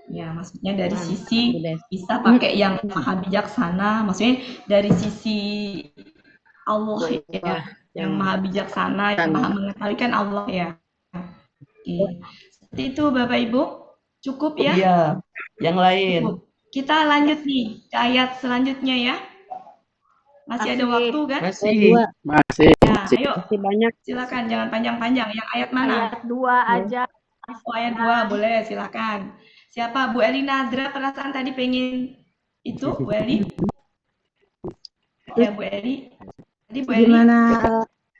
Ya, maksudnya dari sisi bisa pakai yang maha bijaksana, maksudnya dari sisi Allah ya, yang maha bijaksana, yang maha mengetahui kan Allah ya. Oke. Seperti itu Bapak Ibu, cukup ya? Iya, yang lain. Cukup. Kita lanjut nih ke ayat selanjutnya ya. Masih ada waktu kan? Masih. Ya, ayo. Banyak. Silakan, jangan panjang-panjang. Yang ayat mana? Ayat 2 aja. Oh, ayat 2 boleh, silakan. Siapa? Bu Elinadra perasaan tadi pengen itu, Bu Eli? Ya, Bu Eli. Tadi Bu Eli. Gimana?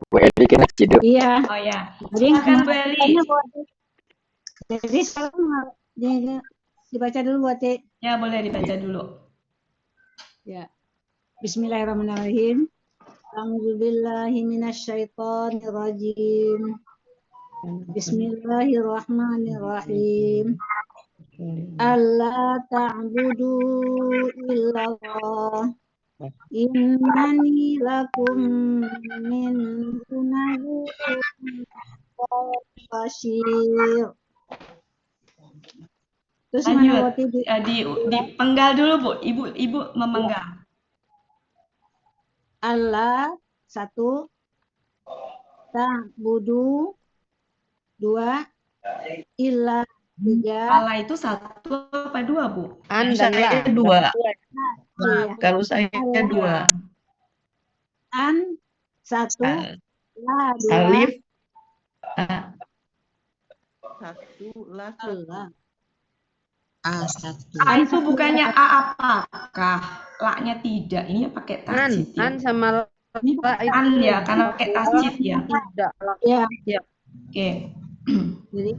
Bu Eli kena ciduk. Iya. Oh ya. Jadi Silakan Bu Eli. Jadi sekarang dibaca dulu buat Ya, boleh dibaca dulu. Ya. Bismillahirrahmanirrahim. A'udzubillahi minasyaitonirrajim. Bismillahirrahmanirrahim. Alla ta'budu illallah. Innani lakum minhu nadhirun basyir. Terus mana Lanjut. Wati? Dipenggal dulu, Bu. Ibu memenggal. Allah, 1. Ta'budu, 2. Illa, 3. Allah itu 1 apa 2, Bu? An dan la. Saya 2. Iya. Kalau saya Allah. 2. An, 1. La, 2. Alif. 1 la Allah. A itu bukannya A apakah? La-nya tidak. Ini pakai tasjid ya. An sama la itu An ya, karena pakai tasjid ya. tidak. Ya. Ya. Oke. Jadi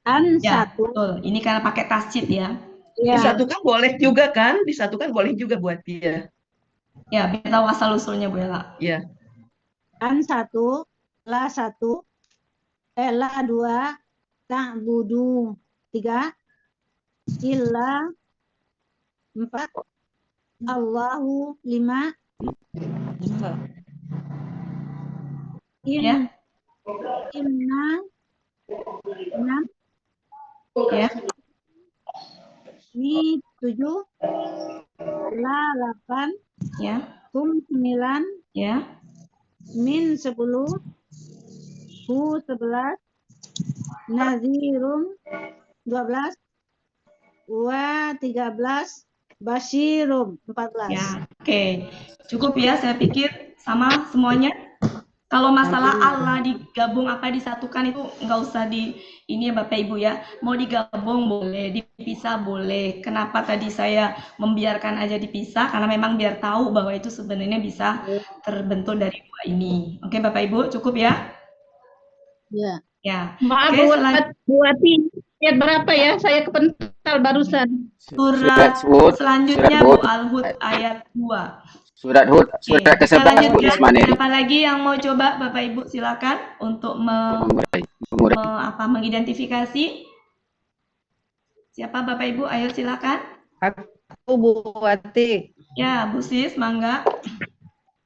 an, Ya, 1. betul. Ini karena pakai tasjid ya. Ya. Disatukan boleh juga kan? Disatukan boleh juga buat dia. Ya, biar tahu asal usulnya Bu Ella. Ya. An, 1. La, 1. La, 2. Ta'budu, 3. Illa, 4. Allahu, 5. Ya. Inna, 6. Ya. Ni, 7. La, 8. Ya. Kum, 9. Ya. Min, 10. Hu, 11. Nadhirum, 12. Wa, 13. Basyirum, 14. Ya, oke. Cukup ya, saya pikir sama semuanya. Kalau masalah Allah digabung apa disatukan itu nggak usah ini ya Bapak Ibu ya. Mau digabung boleh, dipisah boleh. Kenapa tadi saya membiarkan aja dipisah? Karena memang biar tahu bahwa itu sebenarnya bisa terbentuk dari dua ini. Oke Bapak Ibu, cukup ya? Ya. Ya. Maaf Oke, Bu Wati, ayat berapa ya? Saya kepental barusan. Surat Hud. selanjutnya Surat Bu Hud. Al-Hud ayat 2. Surat Hud. Oke, Surat kita ke-11 Bu lanjutkan. Ismani. Siapa lagi yang mau coba Bapak Ibu silakan untuk mengidentifikasi. Siapa Bapak Ibu? Ayo silakan. Aku Bu Wati. Ya, Bu Sis, mangga.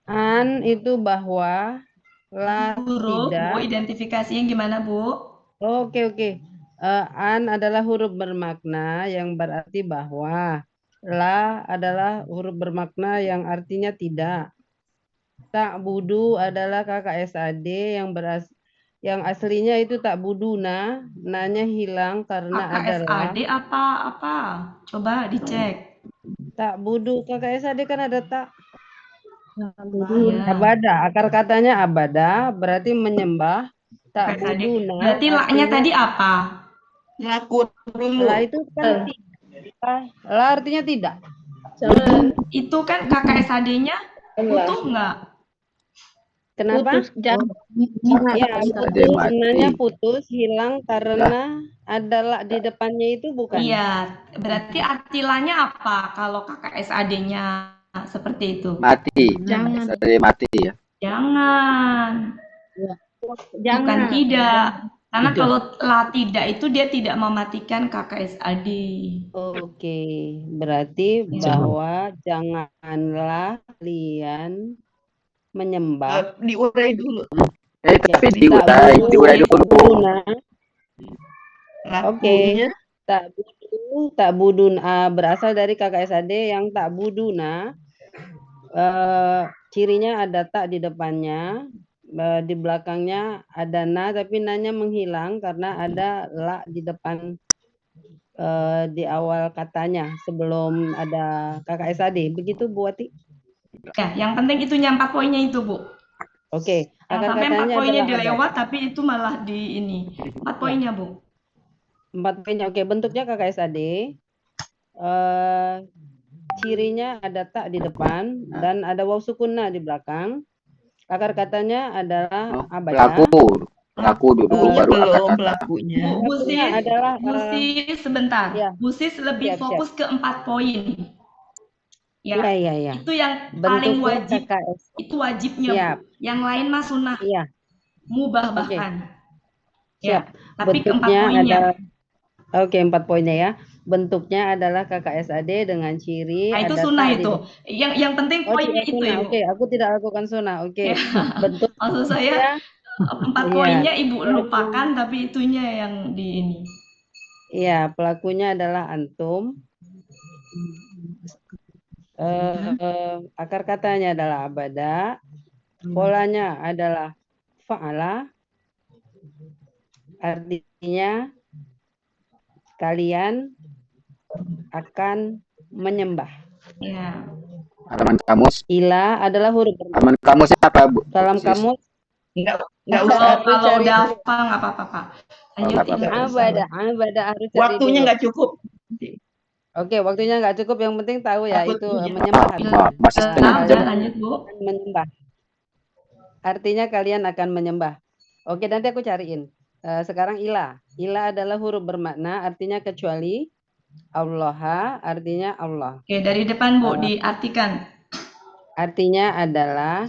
An itu bahwa, la Huruf, tidak. Bu, identifikasinya gimana Bu? Oke. An adalah huruf bermakna yang berarti bahwa. La adalah huruf bermakna yang artinya tidak. Ta'budu adalah KKSAD yang aslinya itu ta'buduna, nanya hilang karena adalah. KKSAD apa? Coba dicek. Ta'budu, KKSAD kan ada tak. Ya. Abada, akar katanya abada, berarti menyembah. Ta'buduna. Berarti la-nya tadi apa? Ngaku dulu. La itu kan tidak. La artinya tidak. Itu kan KKSAD-nya utuh nggak? Kenapa? Putus, jangan. Ya, putus, sebenarnya putus, hilang karena ada la di depannya itu bukan? Iya, berarti artilanya apa kalau KKSAD-nya seperti itu? Mati. Jangan. Saya mati ya. Jangan. Bukan tidak. Karena kalau la tidak itu dia tidak mematikan KKSAD. Oke, berarti bahwa janganlah kalian menyembah. Diurai dulu. Tapi diurai dulu. Oke. Tak buduna berasal dari KKSAD yang tak buduna. Cirinya ada tak di depannya. Di belakangnya ada na, tapi nanya menghilang karena ada la di depan di awal katanya sebelum ada KKSAD. Begitu Bu Wati? Ya, yang penting itunya 4 poinnya itu Bu. Oke. Yang sampai 4 poinnya dilewat tapi itu malah di ini. 4 poinnya Bu. 4 poinnya. Oke, bentuknya KKSAD. Cirinya ada tak di depan dan ada waw sukunna di belakang. Akar katanya adalah abada. Pelaku dulu baru belum pelakunya. Bu Sis, adalah Bu Sis sebentar. Ya. Bu Sis lebih Siap. fokus ke 4 poin. Ya, Iya. itu yang paling Bentuknya wajib. KKS. Itu wajibnya, Siap. Bu. Yang lain mah sunnah. Iya. Mubah Oke. bahkan. Siap. Ya, tapi keempat Bentuknya poinnya. adalah Oke, 4 poinnya ya. Bentuknya adalah KKSAD dengan ciri Nah, itu ada sunnah tak di itu. depan. Yang penting Oh, poinnya tidak itu, sunnah. Ibu. Oke, aku tidak lakukan sunnah. Oke. Ya. Bentuknya Maksud saya 4 iya. poinnya Ibu lupakan, tapi itunya yang di ini. Iya, pelakunya adalah antum. Akar katanya adalah abada. Polanya adalah fa'ala. Artinya kalian akan menyembah. Ya. Halaman kamus. Ila adalah huruf Halaman kamusnya apa, Bu? dalam Sis? kamus. Nggak usah. Kalau cari udah dulu. hafal nggak apa-apa, Pak. Oh, Lanjut, nggak apa-apa. Ibu. Abada harus cari Waktunya dulu. nggak cukup. Oke, waktunya nggak cukup. Yang penting tahu ya itu Takutnya. menyembah. Masih setengah jam. Udah, lanjut, Bu. Menyembah. Artinya kalian akan menyembah. Oke, nanti aku cariin. Sekarang ila. Ila adalah huruf bermakna, artinya kecuali. Allah artinya Allah. Oke, dari depan, Bu, diartikan. Artinya adalah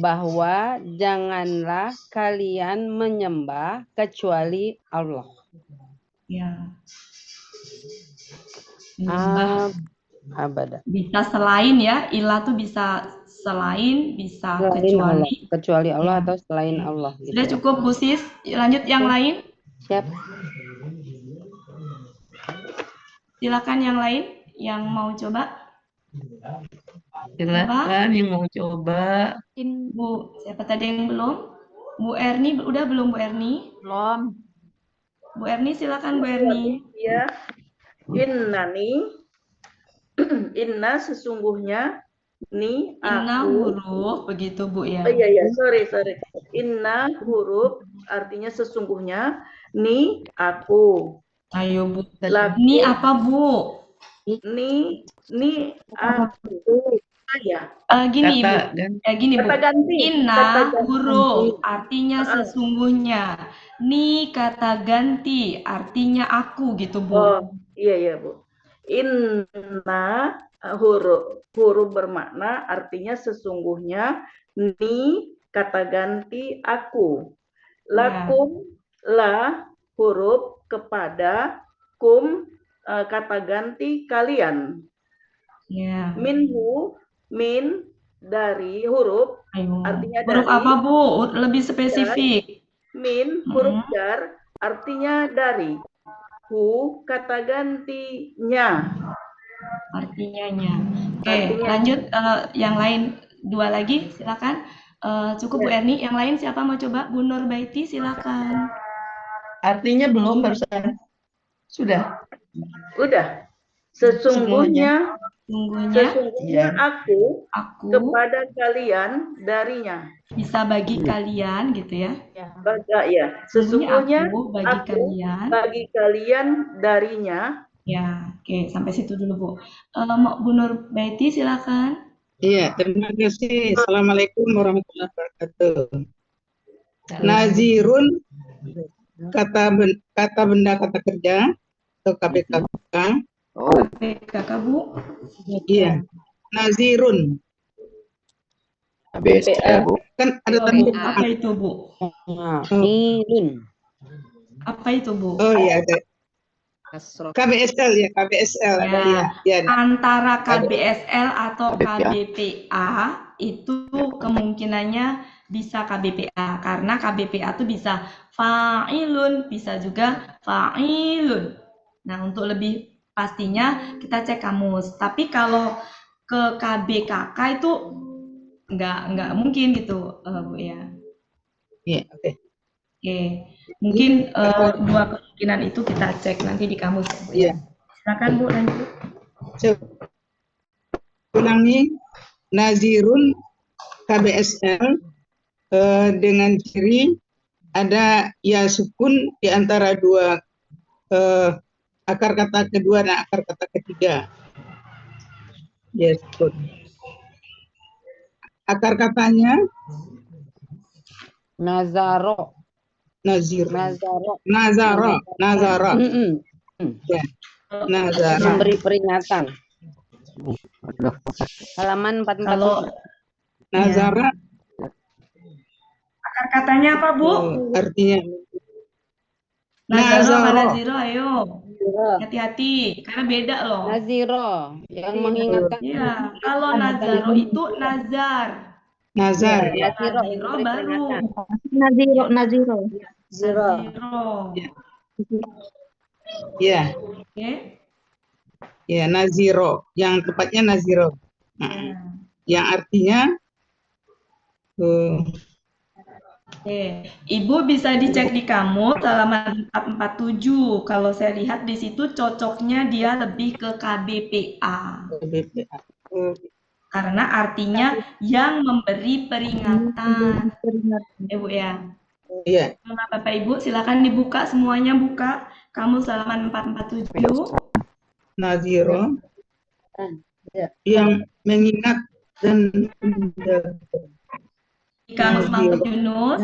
bahwa janganlah kalian menyembah kecuali Allah. Ya. Menyembah. Abada. Bisa selain ya, ilah tuh bisa selain, bisa Selain kecuali. Allah, kecuali Allah Ya. atau selain Allah. Sudah Gitu. cukup, Bu Sis. Lanjut yang lain. Siap. Silakan yang lain yang mau coba. Silakan yang mau coba. Bu, siapa tadi yang belum? Bu Erni, udah belum Bu Erni? Belum. Bu Erni, silakan Bu Erni. Ya. Inna sesungguhnya ni Inna aku. huruf, begitu Bu ya. Oh iya, sorry. Inna huruf artinya sesungguhnya ni aku. Ayo Bu. Laku. Ini apa Bu? Ni aku. Ya. Gini Ibu. Gini Bu. Kata ganti. Inna Kata ganti. huruf artinya sesungguhnya. Ni kata ganti artinya aku gitu Bu. Oh, iya Bu. Inna huruf bermakna artinya sesungguhnya, ni kata ganti aku. Lakum la huruf kepada, kum kata ganti kalian. Ya. Minhu min dari huruf artinya Huruf dari. apa Bu? Lebih spesifik. Min huruf jar artinya dari. Hu kata gantinya. Artinya. Oke, lanjut yang lain 2 lagi, silakan. Cukup Bu Erni, yang lain siapa mau coba? Bu Nurbaiti, silakan. Artinya belum barusan. Sudah. Udah. Sesungguhnya Ya. aku kepada kalian darinya. Bisa bagi kalian gitu ya. Ya. Sesungguhnya aku bagi kalian darinya. Ya, oke, sampai situ dulu Bu. Bu Nurbaiti silakan. Iya, terima kasih. Assalamualaikum warahmatullahi wabarakatuh. Nazirun kata benda kata kerja atau KBKK. KBKK Bu. Iya. Nazirun. KBSL, Bu. Kan ada tanda. Apa itu Bu? Nazirun. Apa itu Bu? Oh iya ada. KBSL ya, KBSL ada ya. Antara KBSL atau KBPA itu kemungkinannya bisa KBPA karena KBPA itu bisa fa'ilun, bisa juga fa'ilun. Nah, untuk lebih pastinya kita cek kamus. Tapi kalau ke KBKK itu nggak mungkin gitu, Bu ya. Iya, oke. Oke, mungkin 2 kemungkinan itu kita cek nanti di kamus. Iya. Silakan Bu, lanjut. Ulangi, nazirun KBSL dengan ciri ada ya sukun di antara 2 akar kata kedua dan akar kata ketiga. Yes, good. Akar katanya Nazaro. Nazir. Nazaro. Ya. Nazaro. Memberi peringatan. Halaman 447. Kalau Nazara akar katanya apa, Bu? artinya Nazaro sama Nazaro. Naziro, ayo. Hati-hati, karena beda loh. Naziro yang mengingatkan. Iya, kalau Nazaro itu nazar. Nazar. Ya, Naziro yang Naziro memberi baru. peringatan. Naziro. Naziro. Ya, Oke. ya Naziro. Yang tepatnya Naziro. Yang artinya Oke, Ibu bisa dicek di kamus halaman 447. Kalau saya lihat di situ cocoknya dia lebih ke KBPA. Karena artinya yang memberi peringatan. Bu ya. Iya. Nah, Bapak Ibu silakan dibuka semuanya, buka kamus halaman 447. Naziro yang mengingat dan Kamus Mahfud Yunus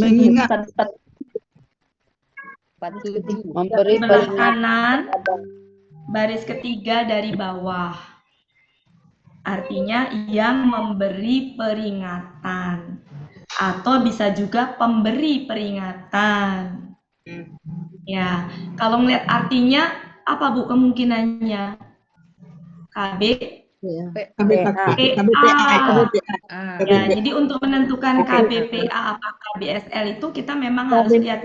mengingat memberi sebelah peringatan. kanan baris ketiga dari bawah. Artinya yang memberi peringatan atau bisa juga pemberi peringatan. Ya, kalau melihat artinya apa Bu kemungkinannya? KB KBPA. Ya, jadi untuk menentukan KBPA apa KBSL itu kita memang harus lihat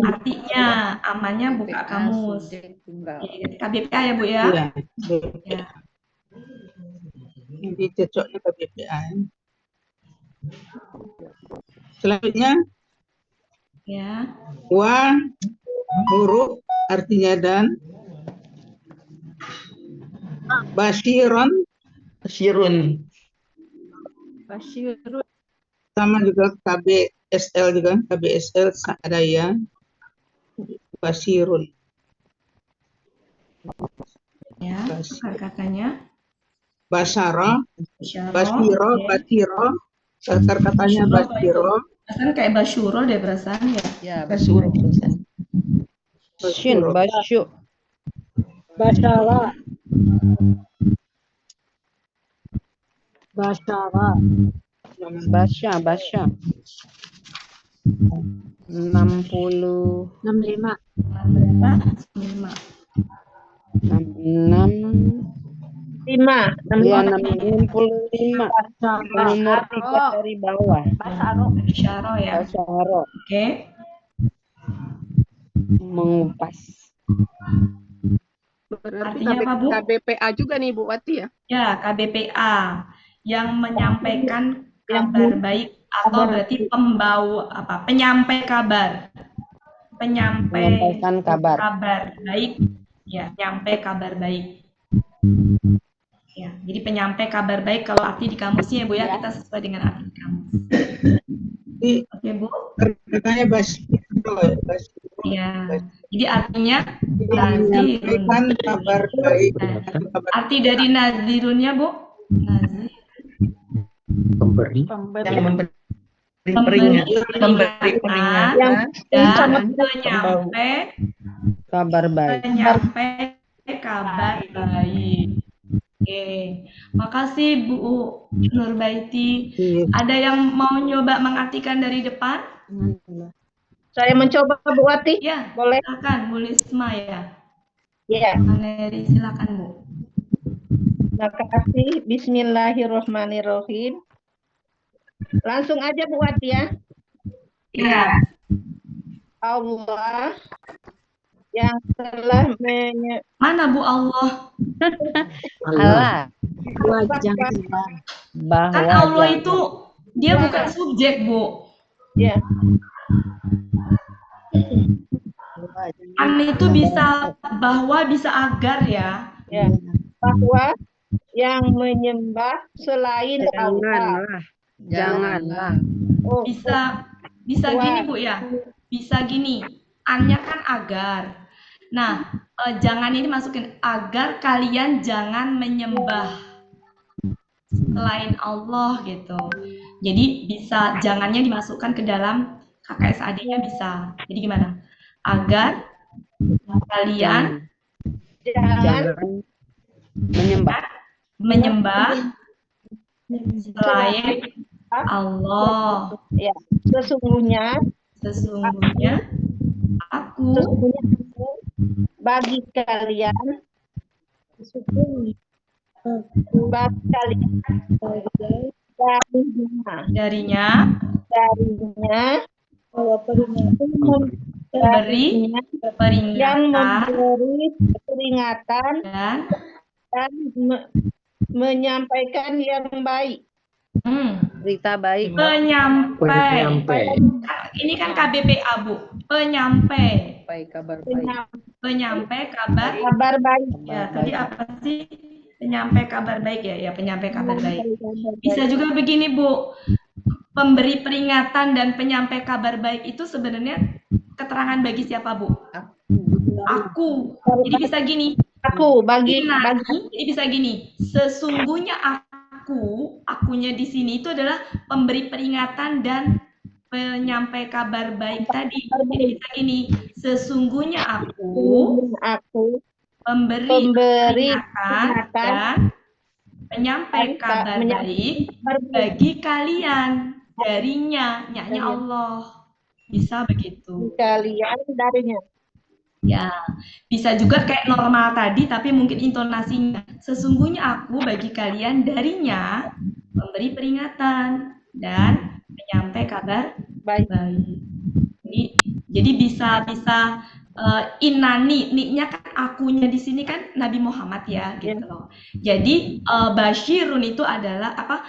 artinya. Amannya buka kamus. KBPA ya Bu ya? Iya. Ini cocoknya KBPA. Selanjutnya Ya. wa huruf artinya dan Bashiron sama juga KBSL juga KBSL ada ya Basirun Ya, akar katanya Basara Basyaro, Basiro oke. Basiro akar katanya Basiro Perasaan kayak Basyuro deh perasaan ya. Ya, Basuro. Shin, Basyu. Basyara. Basyara. Basya. 65. 65. 5. Ya, 65. Nomor 3 dari bawah. Basyaro ya. Basyaro. Oke. Mengupas. Artinya apa, Bu? KBPA juga nih Bu Wati ya? Ya, KBPA yang menyampaikan kabar baik atau berarti pembawa apa? Penyampai kabar. Menyampaikan kabar. Kabar baik. Ya, nyampai kabar baik. Ya, jadi penyampai kabar baik kalau arti di kamusnya ya Bu ya, kita sesuai dengan arti di kamus. Oke Bu. katanya Basiro. Ya, jadi artinya menyampaikan kabar baik. Arti dari nazirunnya Bu? Nazir. Pemberi. Yang memberi peringatan dan penyampai kabar baik. Kabar baik. Oke, makasih Bu Nurbaiti. Ada yang mau nyoba mengartikan dari depan? Saya mencoba Bu Wati. Ya, boleh. Silakan Bu Lisma ya. Ya. Maneri, silakan Bu. Makasih. Bismillahirrahmanirrahim. Langsung aja Bu Wati ya. Iya. Allah yang telah Mana Bu Allah? Allah. Bahwa Kan Allah itu dia bukan subjek Bu. Ya. An itu bisa bahwa bisa agar ya. Ya. Bahwa yang menyembah selain Allah. Janganlah. Oh, bisa gini Bu ya. Bisa gini. Annya kan agar. Nah, jangan ini masukin agar kalian jangan menyembah selain Allah gitu. Jadi bisa jangannya dimasukkan ke dalam KKSAD-nya bisa. Jadi gimana? Agar kalian Menyembah. Menyembah selain Allah. Ya, sesungguhnya aku bagi kalian darinya memberi yang peringatan memberi peringatan dan menyampaikan yang baik. Berita baik. Penyampai. Ini kan KBPA, Bu. Penyampai. Kabar baik. Penyampai kabar baik. Ya, tadi apa sih? Penyampai kabar baik ya? Ya, penyampai kabar baik. Bisa juga begini, Bu. Pemberi peringatan dan penyampai kabar baik itu sebenarnya keterangan bagi siapa, Bu? Aku. Jadi bisa gini. Aku bagi. Jadi bisa gini. Sesungguhnya akunya di sini itu adalah pemberi peringatan dan penyampai kabar baik tadi. Jadi bisa gini. Sesungguhnya aku pemberi peringatan dan penyampai kabar baik bagi kalian darinya, nyaknya Allah. Bisa begitu. Kalian darinya. Ya, bisa juga kayak normal tadi, tapi mungkin intonasinya. Sesungguhnya aku bagi kalian darinya memberi peringatan dan penyampai kabar baik. Jadi bisa inani, niknya kan akunya di sini kan Nabi Muhammad ya, gitu loh. Jadi Basyirun itu adalah apa?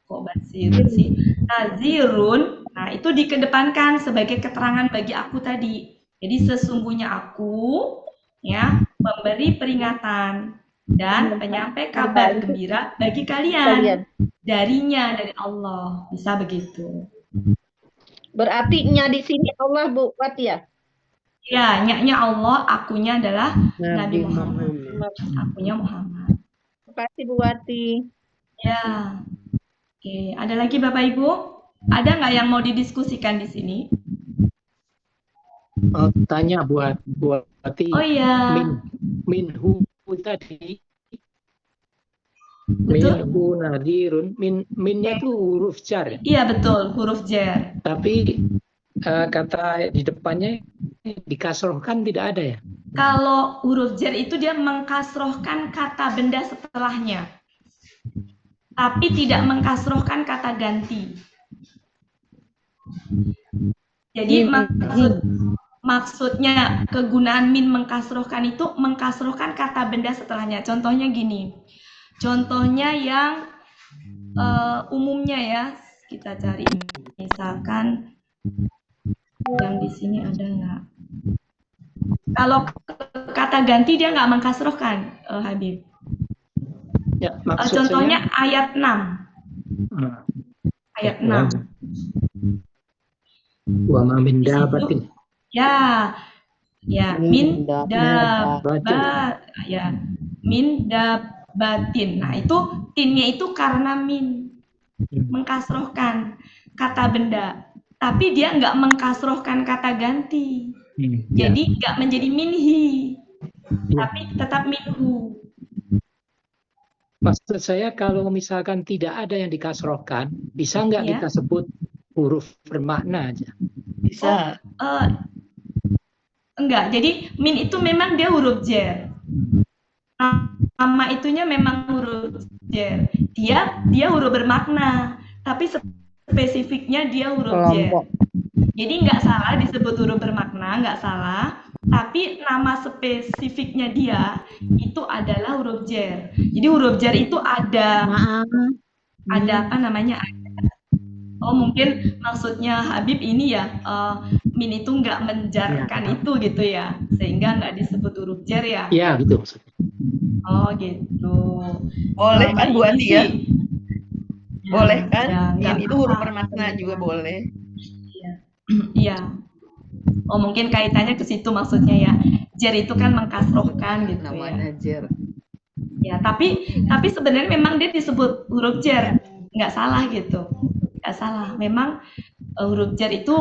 Kok Basyirun sih? Nazirun. Nah, itu dikedepankan sebagai keterangan bagi aku tadi. Jadi sesungguhnya aku ya memberi peringatan dan penyampai kabar gembira bagi kalian darinya, dari Allah. Bisa begitu. Berarti nya di sini Allah, Bu Wati ya? Ya, nyaknya Allah, akunya adalah Nabi Muhammad. Akunya Muhammad. Terima kasih Bu Wati. Ya. Oke, ada lagi Bapak Ibu? Ada nggak yang mau didiskusikan di sini? Tanya buat Wati. Oh iya. Minhu tadi. Betul. Minhu nadirun. Minnya itu huruf jar. Iya betul, huruf jar. Tapi kata di depannya dikasrohkan tidak ada ya? Kalau huruf jar itu dia mengkasrohkan kata benda setelahnya, tapi tidak mengkasrohkan kata ganti. Jadi maksudnya kegunaan min mengkasrohkan itu mengkasrohkan kata benda setelahnya. Contohnya gini. Contohnya yang umumnya ya, kita cari misalkan yang di sini ada nggak? Kalau kata ganti dia nggak mengkasrohkan, Habib. Ya, contohnya ayat 6. Ayat 6. Wa ma min dabatin. Ya, min dabat, ya, min dabatin. Nah itu tinnya itu karena min mengkasrohkan kata benda, tapi dia nggak mengkasrohkan kata ganti. Jadi nggak menjadi minhi, tapi tetap minhu. Maksud saya kalau misalkan tidak ada yang dikasrohkan, bisa nggak kita sebut huruf bermakna aja? Bisa. Enggak, jadi min itu memang dia huruf jar. Nama itunya memang huruf jar. Dia huruf bermakna, tapi spesifiknya dia huruf jar. Jadi nggak salah disebut huruf bermakna, nggak salah. Tapi nama spesifiknya dia itu adalah huruf jar. Jadi huruf jar itu ada apa namanya? Oh mungkin maksudnya Habib ini ya, min itu nggak menjarkan itu gitu ya, sehingga nggak disebut huruf jar ya? Iya gitu maksudnya. Oh gitu. Boleh kan buat dia? Boleh kan? Ya, itu huruf bermakna juga boleh. Iya. Oh mungkin kaitannya ke situ maksudnya ya. Jar itu kan mengkasrohkan gitu namanya jar. Ya tapi sebenarnya memang dia disebut huruf jar, nggak salah gitu. Nggak salah. Memang huruf jar itu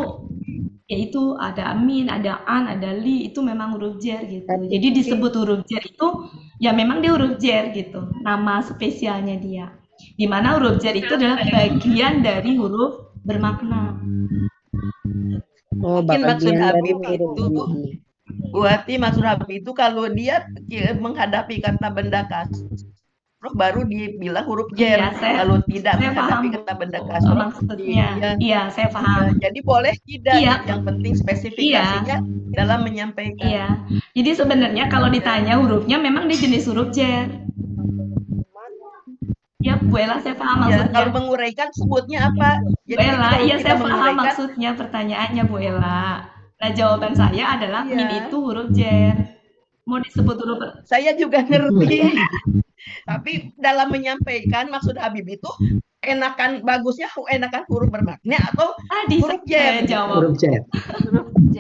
yaitu ada min, ada an, ada li, itu memang huruf jer gitu. Jadi disebut huruf jer itu ya memang dia huruf jer gitu, nama spesialnya dia. Di mana huruf jer itu adalah bagian dari huruf bermakna. Oh, Mungkin maksud bagian dari Habib huruf itu, bermakna. Bu Hati, maksud Habib itu kalau dia menghadapi kata benda kasroh baru dibilang huruf jer. Iya, Kalau tidak saya menghadapi paham kata benda Bu, kasroh, maksudnya. dia Iya, saya paham. jadi boleh tidak. Iya. Yang penting spesifikasinya dalam menyampaikan. Iya. Jadi sebenarnya kalau ditanya hurufnya memang dia jenis huruf jer. Ya, Bu Ella, saya paham Ya, maksudnya. kalau menguraikan sebutnya apa? Bu Jadi Ella, kalau iya kita saya paham menguraikan, maksudnya pertanyaannya Bu Ella. Nah, jawaban saya adalah Iya. min itu huruf jer. Mau disebut huruf saya juga ngerti. Tapi dalam menyampaikan maksud Habib itu enakan bagusnya enakan huruf bermakna atau tadi huruf saya jer. jawab. Huruf jer.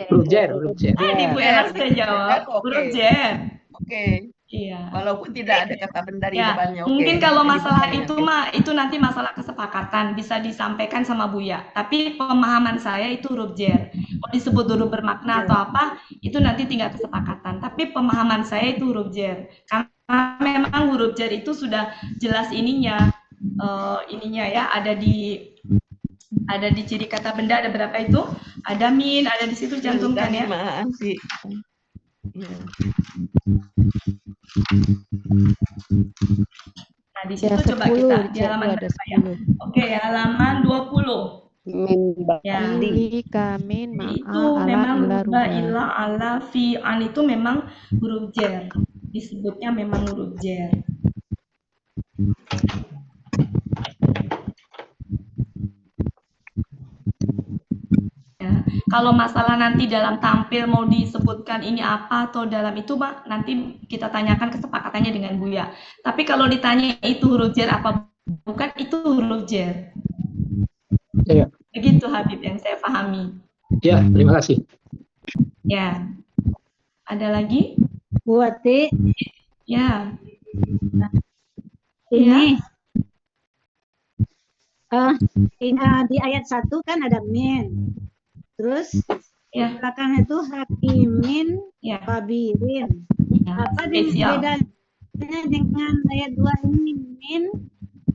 Huruf jer, huruf jer. Tadi Bu Ella saya jawab huruf jer. Oke. Iya. Walaupun tidak ada kata benda di Ya, depannya. mungkin Oke. kalau Jadi masalah bukan itu yang- mah itu nanti masalah kesepakatan bisa disampaikan sama Buya. Tapi pemahaman saya itu huruf jer. Mau disebut huruf bermakna atau apa itu nanti tinggal kesepakatan. Tapi pemahaman saya itu huruf jer. Karena memang huruf jer itu sudah jelas ininya ya ada di ciri kata benda ada berapa itu? Ada min, ada di situ cantumkan ya. Nah, di situ coba kita di halaman berapa ya? Oke, halaman 20. Ya. Kamin, Itu memang rubah, ila, ala, fi, an itu memang huruf jer. Disebutnya memang huruf jer. Ya. Kalau masalah nanti dalam tampil mau disebutkan ini apa atau dalam itu Pak, nanti kita tanyakan kesepakatannya dengan Buya. Tapi kalau ditanya itu huruf jer apa bukan, itu huruf jer. Iya. Begitu Habib yang saya pahami. Ya, terima kasih. Ya. Ada lagi? Bu Hati, Ya. ini di ayat 1 kan ada min. Terus ya. belakang itu hakimin, ya. kabirin. Ya. Apa bedanya dengan ayat 2 ini min,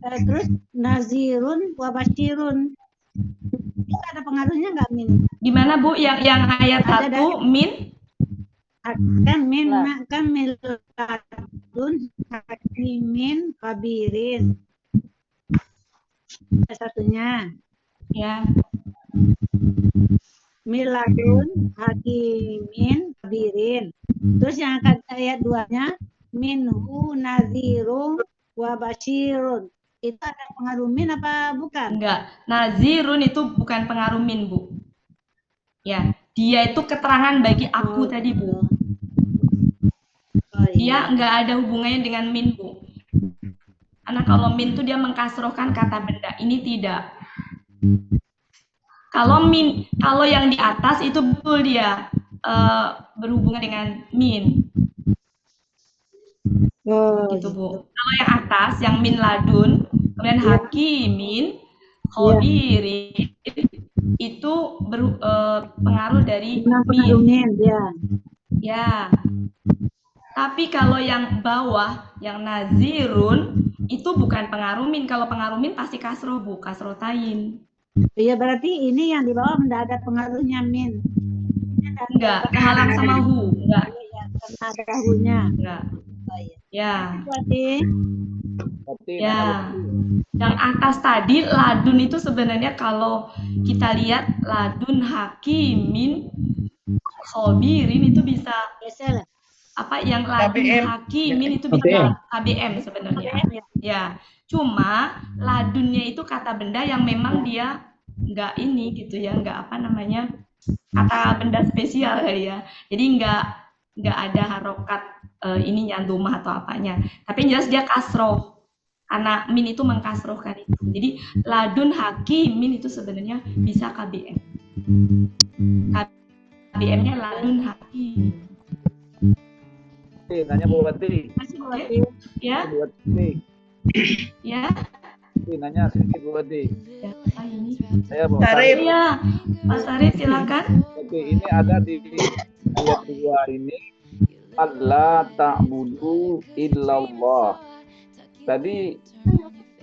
terus nazirun, wabashirun. Itu ada pengaruhnya nggak min? Gimana Bu? Yang ayat 1 min? Kan min, kan miladun, hakimin, kabirin. Satunya. Ya. Miladun, hakimin, kabirin. Terus yang ayat 2-nya minhu nazirun wa basyirun. Itu ada pengaruh min apa bukan? Enggak. Nazirun itu bukan pengaruh min, Bu. Ya, dia itu keterangan bagi aku tadi, Bu. Dia enggak ada hubungannya dengan min, Bu. Karena kalau min itu dia mengkasrohkan kata benda. Ini tidak. Kalau min, kalau yang di atas itu betul dia berhubungan dengan min. Gitu Bu. Kalau yang atas, yang min ladun, kemudian hakimin, khobirin, itu pengaruh dari min. Ya. Tapi kalau yang bawah, yang nazirun, itu bukan pengaruh min. Kalau pengaruh min pasti kasroh, Bu, kasroh tain. Iya, berarti ini yang di bawah tidak ada pengaruhnya min. Enggak, kehalang sama hu, enggak. Karena ada hu-nya. Enggak. Ya. Berarti ya. Yang atas tadi ladun itu sebenarnya kalau kita lihat ladun hakimin khobirin itu bisa apa yang ladun hakimin itu bisa KBM sebenarnya. Ya. Cuma ladunnya itu kata benda yang memang dia enggak ini gitu ya, enggak apa namanya? Kata benda spesial kali ya. Jadi enggak ada harokat ininya domah atau apanya. Tapi yang jelas dia kasroh. Karena min itu mengkasrohkan itu. Jadi ladun hakimin itu sebenarnya bisa KBM. KBM-nya ladun hakim. Nanya Bu Wati. Ya. Bu Wati. Ya. Nanya sedikit Bu Wati. Ya, ini. Saya Bu. Sarip. Ya, Mas Sarip silakan. Oke, ini ada di ayat 2 ini. Allah ta'budu illallah. Tadi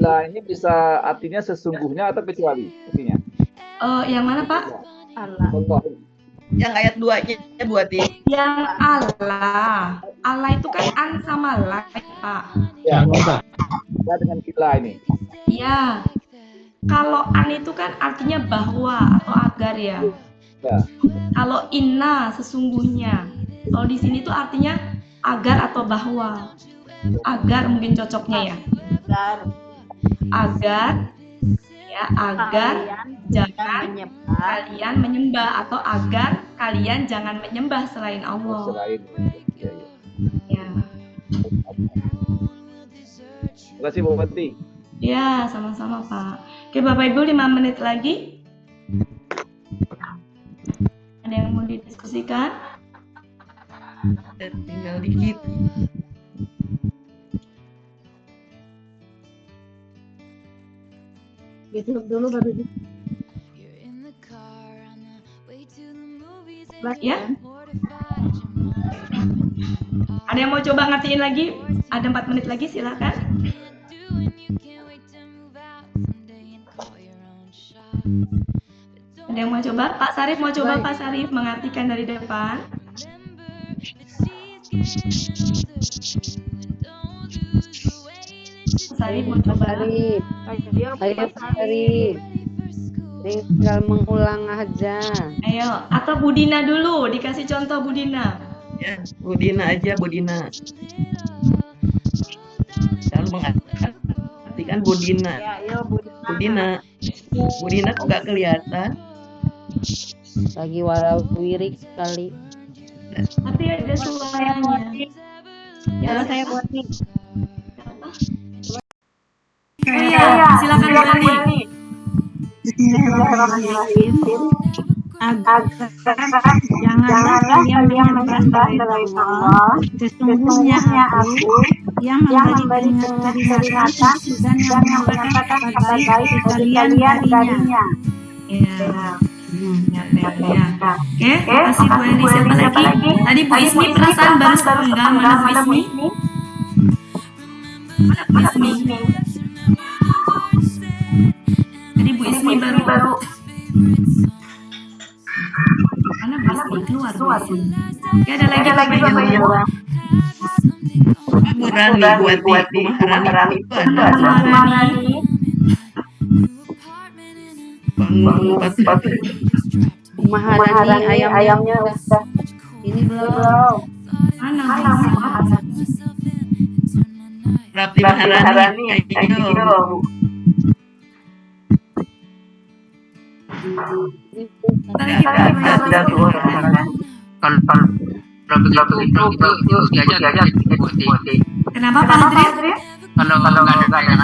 lah ini bisa artinya sesungguhnya atau kecuali artinya? Yang mana Pak? Allah. Allah. Yang ayat 2-nya Bu Ati. Yang Allah. Allah itu kan an sama la, Pak. Ya, kita dengan kila ini. Ya. Kalau an itu kan artinya bahwa atau agar ya. Ya. Kalau inna sesungguhnya. Kalau di sini tuh artinya agar atau bahwa. Agar mungkin cocoknya ya. Agar ya, agar jangan kalian menyembah atau agar kalian jangan menyembah selain Allah. Selain. Ya. Terima kasih Bu Pati. Ya, sama-sama Pak. Oke Bapak Ibu 5 menit lagi. Ada yang mau didiskusikan? Tinggal dikit. Ditutup dulu baru di. Ya. Ada yang mau coba ngertiin lagi? Ada 4 menit lagi, silakan. Ada yang mau coba? Pak Sarif mau coba. Pak Sarif mengartikan dari depan. Sarif mau coba. Ayo Sarif. Tinggal mengulang aja. Ayo, atau Budina dulu, dikasih contoh Budina. Ya, Budina aja, Budina. Lalu mengartikan Budina. Ya, ayo Budina. Budina kok nggak kelihatan? Lagi walau wirik sekali. Tapi ada suaranya. Ya, saya buat nih. Iya, silakan kembali. Bismillahirrahmanirrahim. Agar janganlah kalian menyembah selain Allah. Sesungguhnya aku yang memberi peringatan dan yang mengatakan kabar baik bagi kalian darinya. Ya. Oke, kasih Bu Eni. Siapa lagi? Tadi Bu Ismi perasaan baru sepenggal. Mana Bu Ismi? Bu Ismi. Tadi Bu Ismi baru. Mana Bu Ismi? Keluar Bu Ismi. Oke, ada lagi Bapak Ibu. Maharani, buat Maharani itu ada. Maharani. Maharani ayamnya udah. Ini belum. Mana? Rapti Maharani, ayo. Kalau begitu itu aja diskusi. Kenapa Pak Adri? Kalau nggak ada saya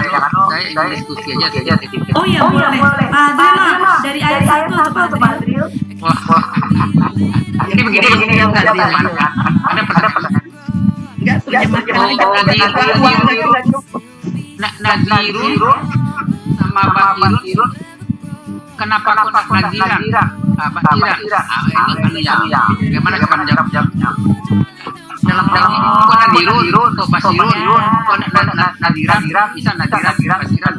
diskusi aja. Oh ya boleh. Pak Adri dari ayat 1 tuh Pak Adri. Wah. Ini begini yang nggak diamankan. Ada pertanyaan. Nggak Nazirun sama Basirun. Kenapa kok Naziran? Basiran. Ini ya. Bagaimana jawabnya? Dalam ini kok Nadirun atau Basirun? Kok Nadiran bisa Nadiran, Basiran.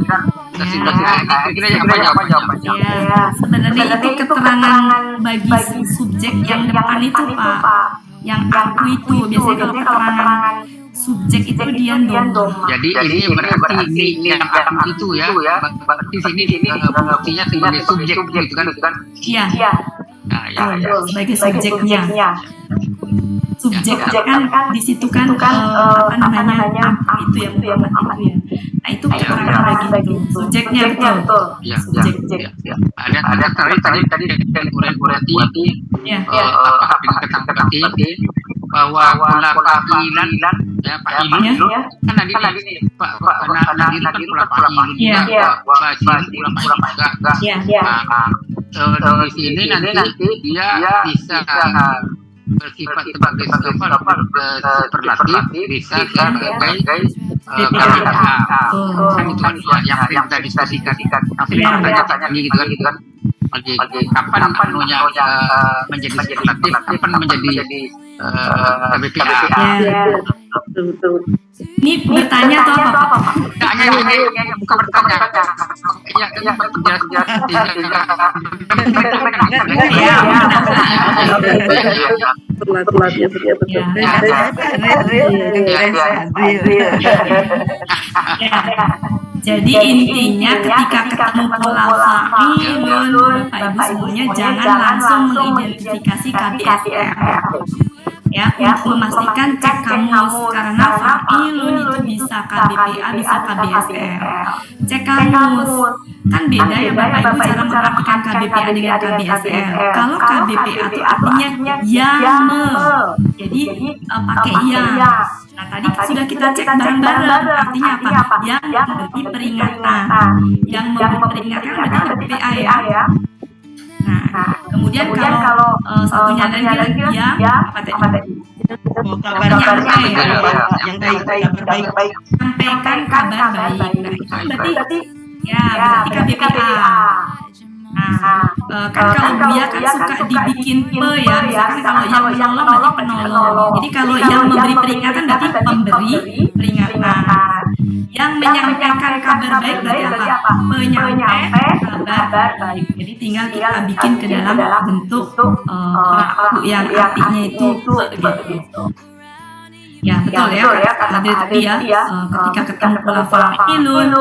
Kira-kira apa jawabannya? Ya, sebenarnya itu keterangan bagi subjek yang depan itu Pak. Yang aku itu biasanya kalau keterangan subjek itu dia dom. Jadi ini berarti ini yang aku itu ya. Berarti sini buktinya sebagai subjek gitu kan? Iya. Ya. Sebagai subjeknya. Subjek kan di situ kan apa namanya aku itu ya Muhammad itu ya. Nah itu keterangan bagi subjeknya betul. Ya. Ada tadi dari berarti apa dengan berarti bahwa pula fa'ilan ya fa'ilun kan tadi Pak Nadir kan pula fa'ilun juga Basirun pula fa'ilun juga. Di sini nanti dia bisa bersifat sebagai superlatif bisa sebagai kata. Kan itu yang kita diskusikan. Yang sering bertanya-tanya gitu kan. kapan anunya menjadi legislatif, kapan menjadi KBPA. Ini bertanya atau apa, Pak? Bukan bertanya. Jadi intinya ketika ketemu pola fa'ilun, Bapak Ibu semuanya jangan langsung mengidentifikasi KBSR. Ya, untuk memastikan cek kamus karena fa'ilun itu bisa KBPA, bisa KBSR. Cek kamus kan beda ya Bapak Ibu cara memperhatikan KBPA dengan KBSR. Kalau KBPA itu artinya yang jadi pakai yang. Nah tadi sudah kita cek bareng-bareng artinya apa? Yang memberi peringatan. Yang memberi peringatan berarti KBPA ya. Nah, kemudian kalau satunya lagi ya apa tadi? Kabar baik, yang baik. Sampaikan kabar baik. Nah, itu berarti berarti KBPA. Nah, kan kalau Buya kan suka dibikin ya, misalkan kalau yang menolong berarti penolong. Jadi kalau yang memberi peringatan berarti pemberi peringatan. Yang menyampaikan kabar baik berarti apa? Penyampai kabar baik. Jadi tinggal kita bikin ke dalam bentuk yang artinya itu gitu. Ya betul ya, tadi ya ketika ketemu pola fa'ilun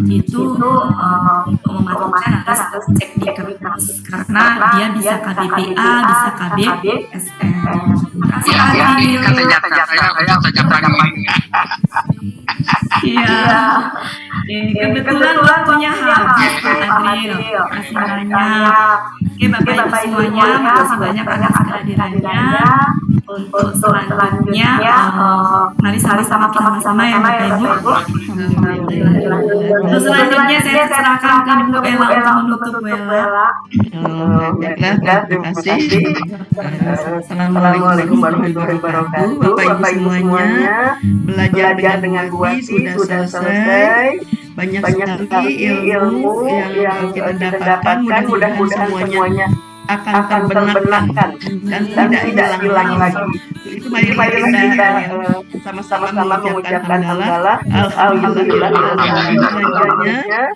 itu untuk mematukan harus cek di kertas karena dia bisa KBPA, bisa KBSR. Makasih Adil. Iya. Kebetulan waktunya habis Pak Adil. Terima kasih banyak. Oke Bapak Ibu semuanya, makasih banyak atas kehadirannya. Untuk selanjutnya, mari sama-sama ya Bapak Ibu. Untuk selanjutnya saya serahkan ke Bu Ella untuk menutup Bu Ella. Terima kasih. Assalamualaikum warahmatullahi wabarakatuh. Bapak Ibu semuanya, belajar dengan Bu Ati sudah selesai. Banyak sekali ilmu yang kita dapatkan. Mudah-mudahan semuanya akan terbenarkan dan tidak hilang lagi. Itu mari kita sama-sama mengucapkan hamdalah. Alhamdulillah. Selanjutnya,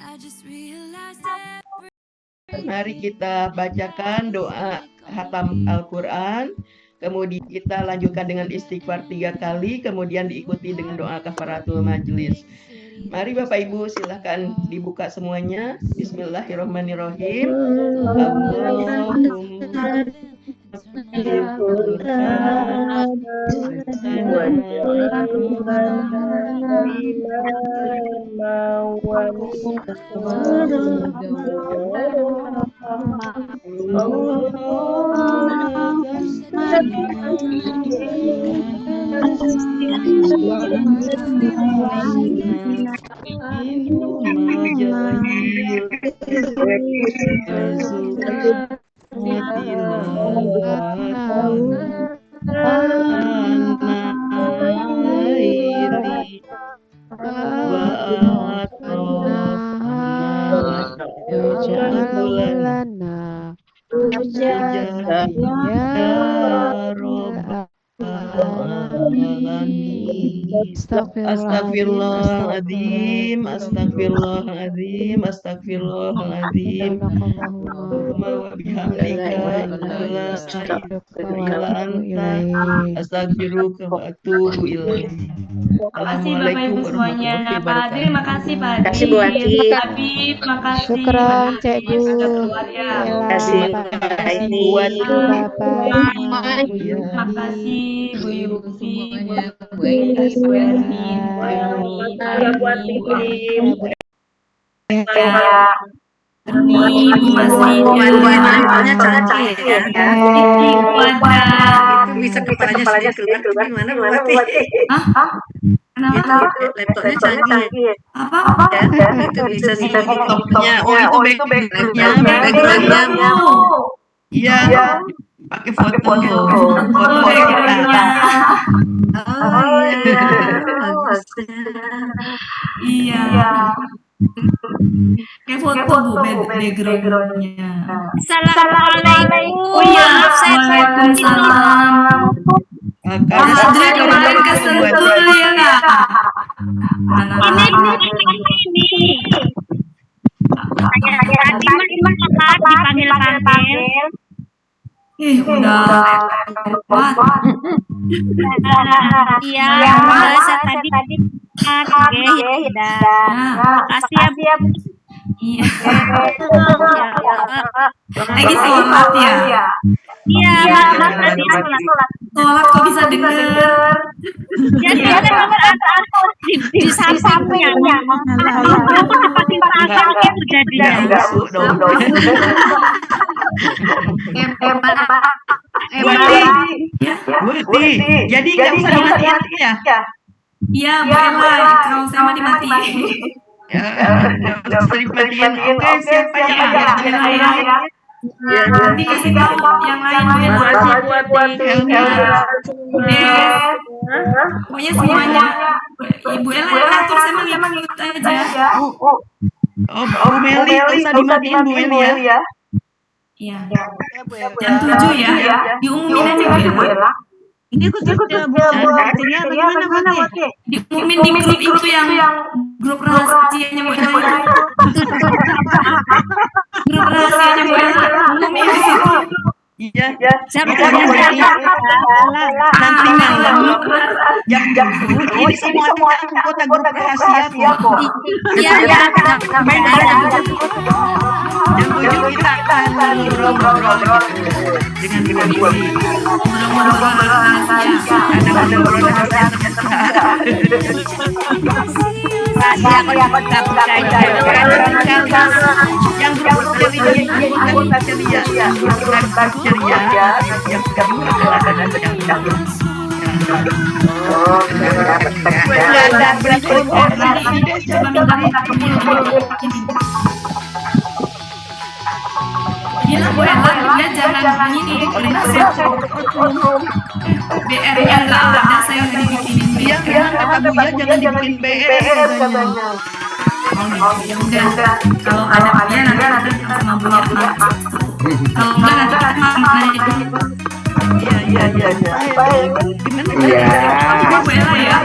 mari kita bacakan doa khatam Al-Quran. Kemudian kita lanjutkan dengan istighfar 3 kali, kemudian diikuti dengan doa kafaratul majlis. Mari Bapak Ibu silakan dibuka semuanya. Bismillahirrahmanirrahim. Astagfirullahaladzim, astagfirullahaladzim, astagfirullahaladzim. Allahumma wa bihamdika astaghfiruka wa atubu ilaik. Makasih Bapak Ibu semuanya. Pak Adil, makasih Pak Adil. Makasih Bu Ati. Habib, makasih. Syukran Cikgu. Makasih Pak Ati. Makasih Bu Yufi, Bu Elis, Bu Ermin, Bu Ermi, Bu Ermi, Bu Masri, itu bisa kepalanya keluar gimana Bu Ati? Kenapa? Laptopnya canggih. Apa? Ya, itu bisa laptopnya. Oh itu backgroundnya. Iya. Pakai foto. Iya. Kayak foto Bu background-nya. Assalamualaikum. Oh iya, Maaf, saya waalaikumsalam. Andre kemarin ke Sentul ya nggak? Dipanggil-panggil. Udah lewat. Iya, saya tadi kasih ya. Iya. Lagi sholat ya? Iya, tadi sholat. Sholat kok bisa denger? Ya, dia di sampingnya. Aku dapatin pasang gitu jadinya. Burti, jadi nggak usah dimati-mati ya? Iya, boleh kalau sama dimatiin. Ya, nggak usah dimatiin. Oke, siapa yang ada? Nanti kasih tahu yang lain buat pokoknya semuanya Ibu Ella yang atur, saya emang ikut aja. Bu Meli nggak usah dimatiin Bu Meli ya. Iya. Jam 7 ya. Diumumin aja Bu Ella. Ini khususnya buat artinya bagaimana Mati? Diumumin di grup itu yang grup rahasianya Bu Ella itu. Grup rahasianya Bu Ella. Umumin di situ. Iya. Siapa nanti malam jam ini semua anggota grup rahasia kok. Iya. Jam 7 kita akan ngobrol-ngobrol dengan polisi. Yang grup ceria, yang kedua Gila Bu Ella, dia jangan ini prinsip BR-nya nggak ada, saya udah dibikinin dia kata Buya jangan dibikin BR katanya. Ya udah, kalau ada dia nanti sama Buya kalau enggak nanti mama itu. Iya. Gimana Bu Ella ya?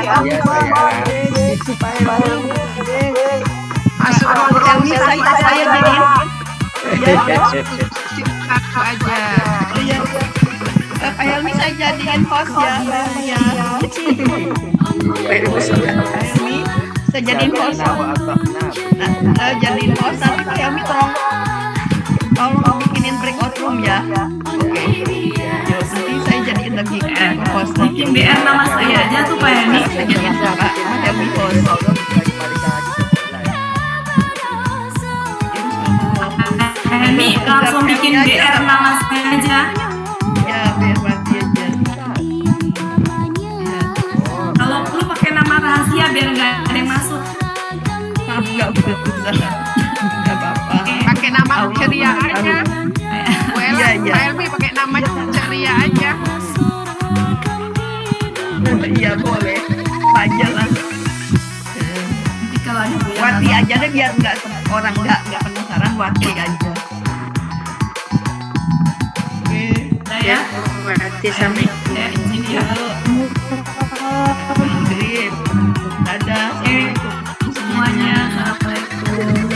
Masuk kalau saya jadiin. Aku aja. Pak Helmi saya jadiin host ya. Helmi, saya jadiin host. Jadiin host nanti Pak Helmi tolong bikinin breakout room ya. Oke. Nanti saya jadiin lagi host. Bikin BR nama saya aja tuh Pak Helmi. Saya jadiin Pak Helmi host. Helmi langsung bikin BR nama saya aja. Ya, biar mati aja. Kalau perlu pakai nama rahasia biar nggak ada yang masuk. Maaf, nggak usah. Nggak apa-apa. Pakai nama ceria aja. Iya. Helmi pakai nama ceria aja. Iya boleh. Aja lah. Kalau ada Wati aja deh biar orang nggak penasaran, Wati aja. Ya, Wati sampai ya izin ya. Maghrib. Dadah. Semuanya. Assalamualaikum.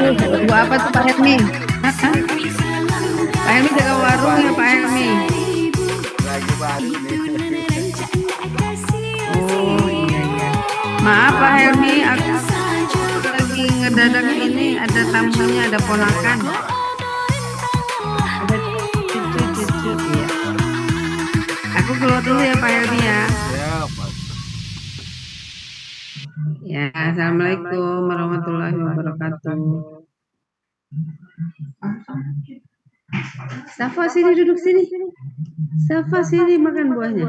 Lagu apa tuh Pak Helmi? Pak Helmi jaga warung ya Pak Helmi? Oh iya. Maaf Pak Helmi, aku lagi ngedadak ini ada tamunya, ada ponakan. Ada cucu ya. Aku keluar dulu ya Pak Helmi ya. Ya, assalamualaikum warahmatullahi wabarakatuh. Safa sini duduk sini. Safa sini makan buahnya.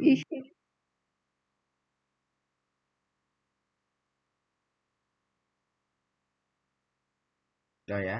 Ih. Udah ya.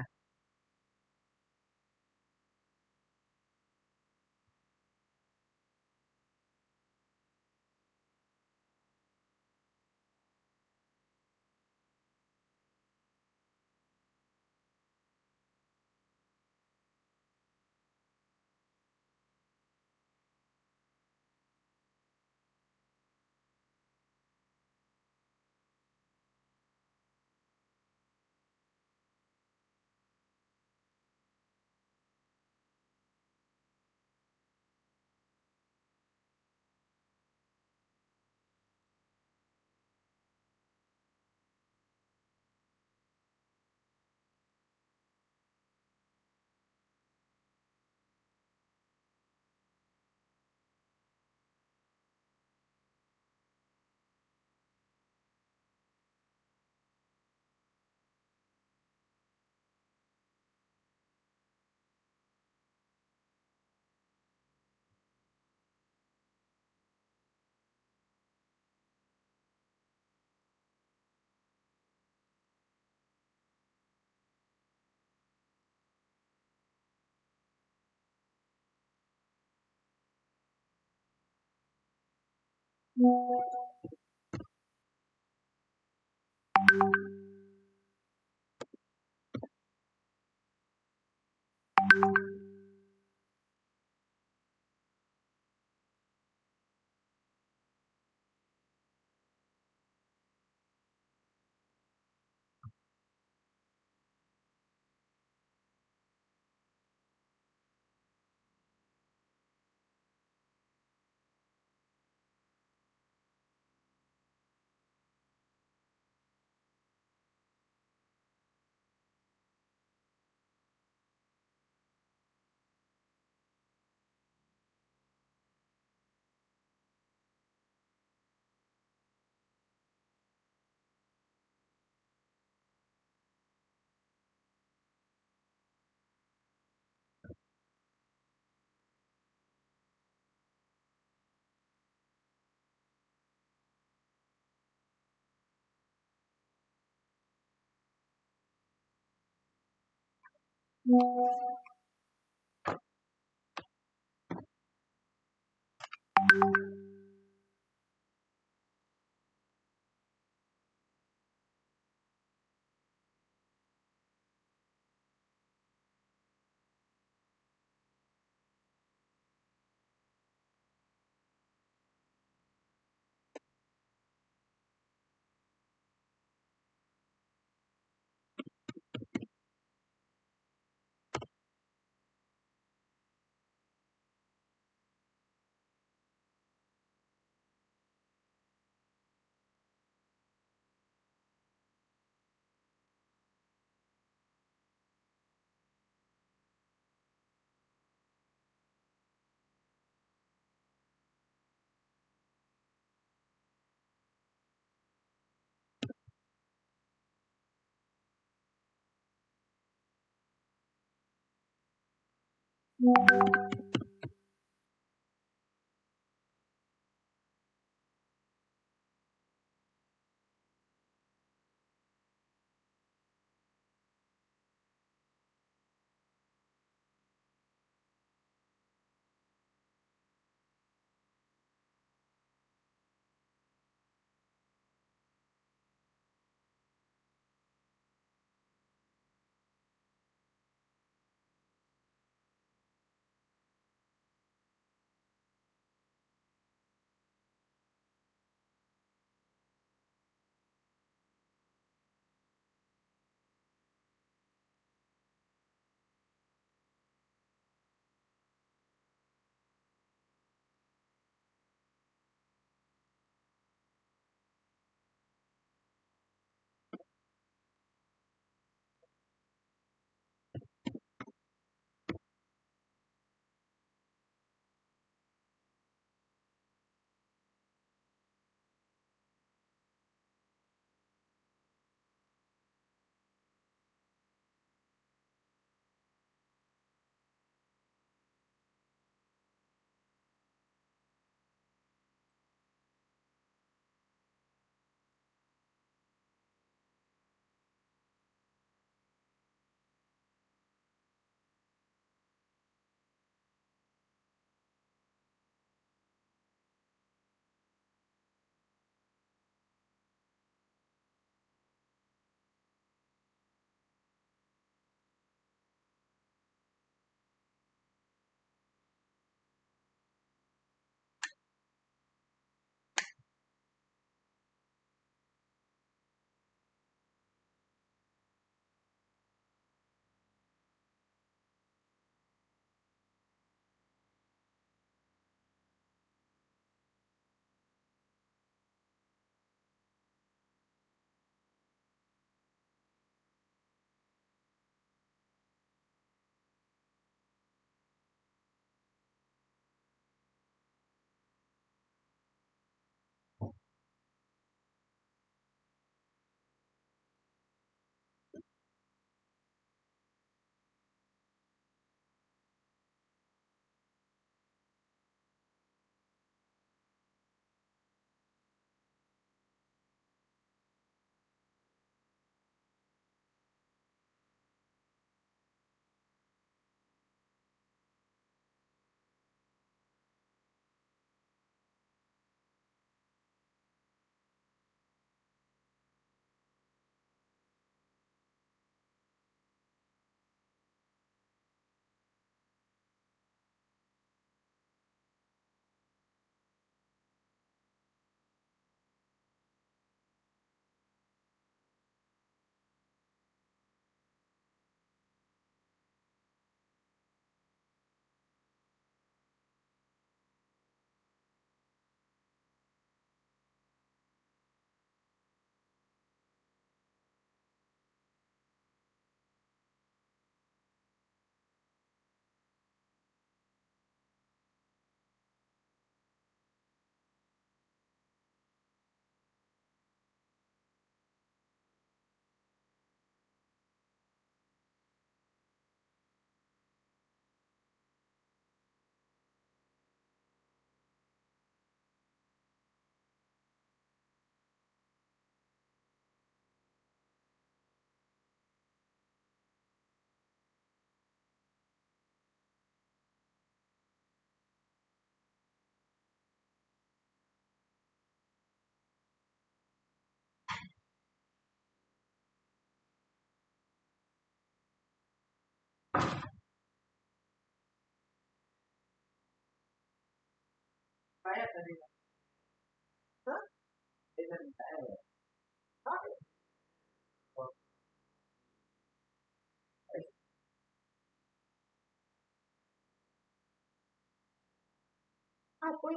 Aku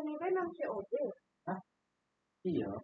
ini kan nam COD. Iya.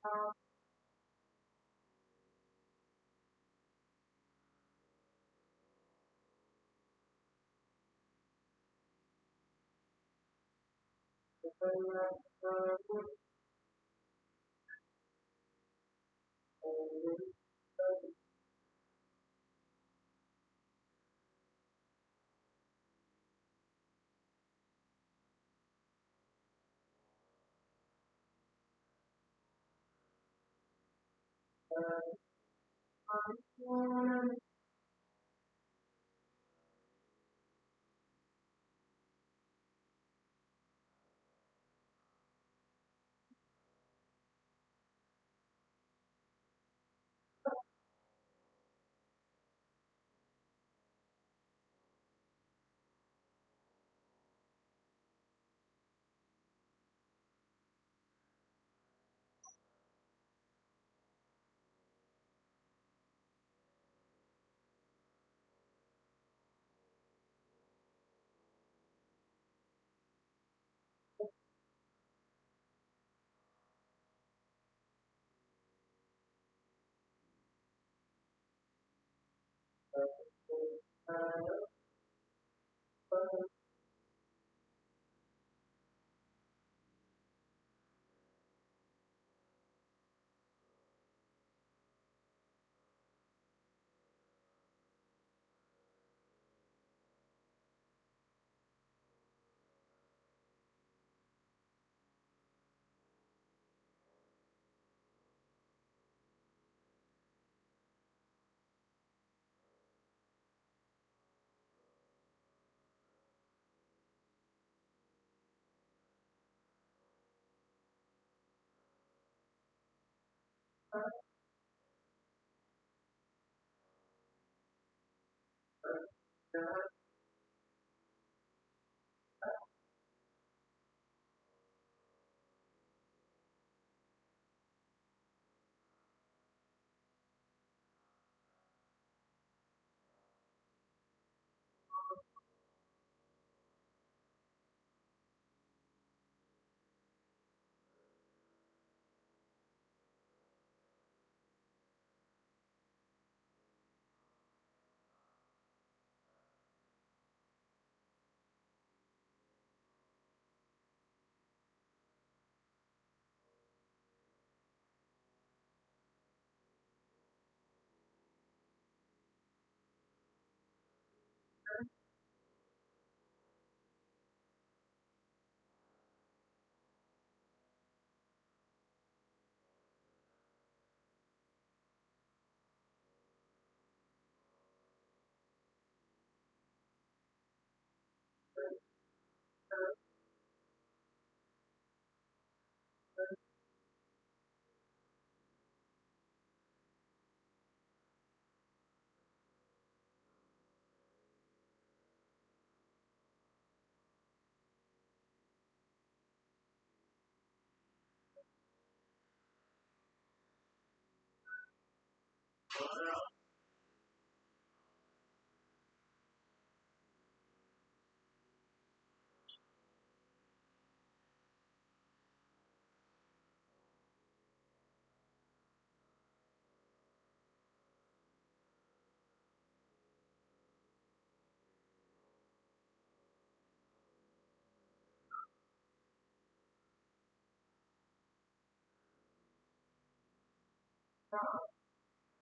Nah,